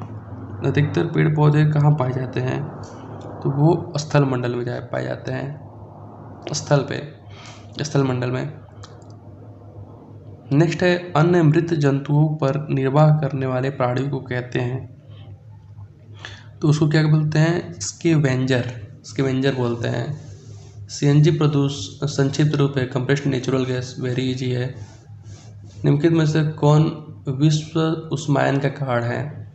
अधिकतर पेड़ पौधे कहाँ पाए जाते हैं, तो वो स्थल मंडल में पाए जाते हैं, स्थल मंडल में। नेक्स्ट है, अन्य मृत जंतुओं पर निर्वाह करने वाले प्राणियों को कहते हैं, तो उसको क्या बोलते हैं, स्कैवेंजर बोलते हैं। सीएनजी संक्षिप्त रूप है compressed natural gas, very easy है। निम्नलिखित में से कौन विश्व उष्मायन का कारण है?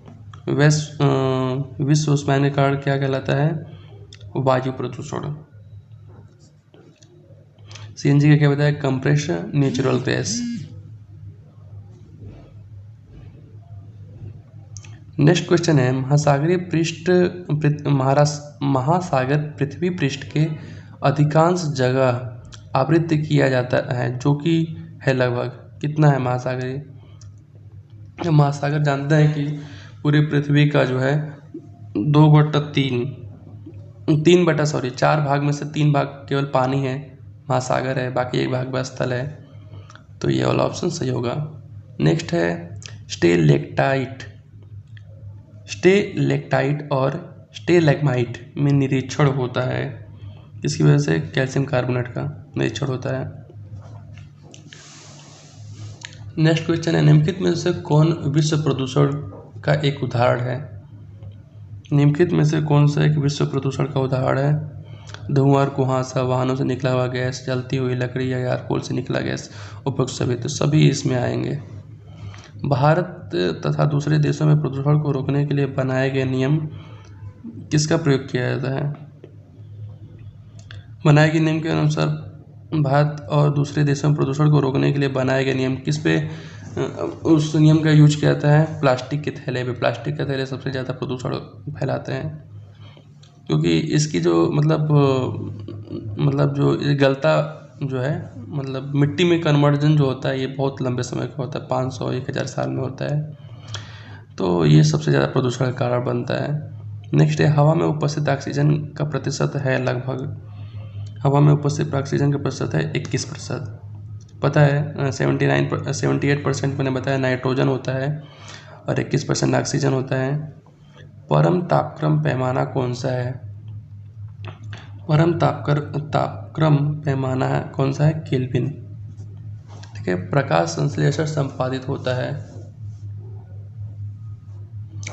विश्व उष्मायन का कारण क्या कहलाता है? वायु प्रदूषण। सीएनजी का क्या बताया? Compressed natural gas. Next question है, महासागर पृथ्वी पृष्ठ के अधिकांश जगह आवृत किया जाता है, जो कि है लगभग कितना है महासागर? महासागर जानते हैं कि पूरी पृथ्वी का जो है 4 भाग में से 3 भाग केवल पानी है, महासागर है, बाकी 1 भाग बस स्थल है। तो ये वाला ऑप्शन सही होगा। नेक्स्ट है स्टेलेक्टाइट और स्टेलेग्माइट में निरीक्षण होता है, इसकी वजह से कैल्शियम कार्बोनेट का निरीक्षण होता है। नेक्स्ट क्वेश्चन है, निम्नलिखित में से कौन विश्व प्रदूषण का एक उदाहरण है? निम्नलिखित में से कौन सा एक विश्व प्रदूषण का उदाहरण है? धुआं और कुहासा, वाहनों से निकला हुआ गैस, जलती हुई लकड़ी या यारकोल से निकला गैस, उपयुक्त सभी, तो सभी इसमें आएंगे। भारत तथा दूसरे देशों में प्रदूषण को रोकने के लिए बनाए गए नियम किसका प्रयोग किया जाता है? बनाए गए नियम के अनुसार भारत और दूसरे देशों में प्रदूषण को रोकने के लिए बनाए गए नियम किस पे उस नियम का यूज किया जाता है? प्लास्टिक के थैले पे। प्लास्टिक के थैले सबसे ज़्यादा प्रदूषण फैलाते हैं, क्योंकि इसकी जो मतलब जो गलता जो है, मतलब मिट्टी में कन्वर्जन जो होता है, ये बहुत लंबे समय का होता है, 500-1000 साल में होता है। तो ये सबसे ज़्यादा प्रदूषण का कारण बनता है। नेक्स्ट है, हवा में उपस्थित ऑक्सीजन का प्रतिशत है लगभग, हवा में उपस्थित ऑक्सीजन का प्रतिशत है 21%। पता है 78% मैंने बताया नाइट्रोजन होता है और 21% ऑक्सीजन होता है। परम तापक्रम पैमाना कौन सा है? परम तापक्रम पैमाना कौन सा है? केल्विन। ठीक है। प्रकाश संश्लेषण संपादित होता है,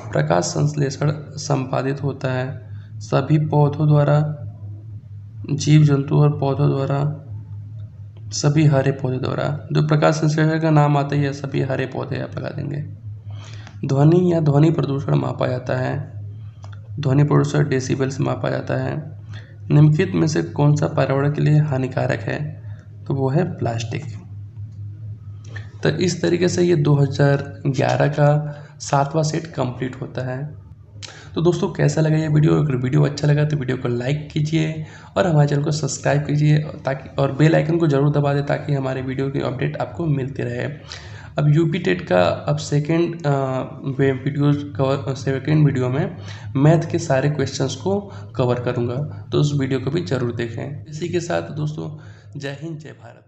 प्रकाश संश्लेषण संपादित होता है सभी पौधों द्वारा, जीव जंतु और पौधों द्वारा, सभी हरे पौधे द्वारा। जो प्रकाश संश्लेषण का नाम आता है, सभी हरे पौधे आप लगा देंगे। ध्वनि या ध्वनि प्रदूषण मापा जाता है, ध्वनि प्रदूषण डेसिबल से मापा जाता है। निम्नलिखित में से कौन सा पर्यावरण के लिए हानिकारक है? तो वो है प्लास्टिक। तो इस तरीके से ये 2011 का 7वां सेट कंप्लीट होता है। तो दोस्तों कैसा लगा ये वीडियो? अगर वीडियो अच्छा लगा तो वीडियो को लाइक कीजिए और हमारे चैनल को सब्सक्राइब कीजिए, ताकि और बेल आइकन को जरूर दबा दें, ताकि हमारे वीडियो की अपडेट आपको मिलती रहे। अब यूपी टेट का अब सेकेंड वीडियो में मैथ के सारे क्वेश्चंस को कवर करूँगा, तो उस वीडियो को भी ज़रूर देखें। इसी के साथ दोस्तों, जय हिंद, जय भारत।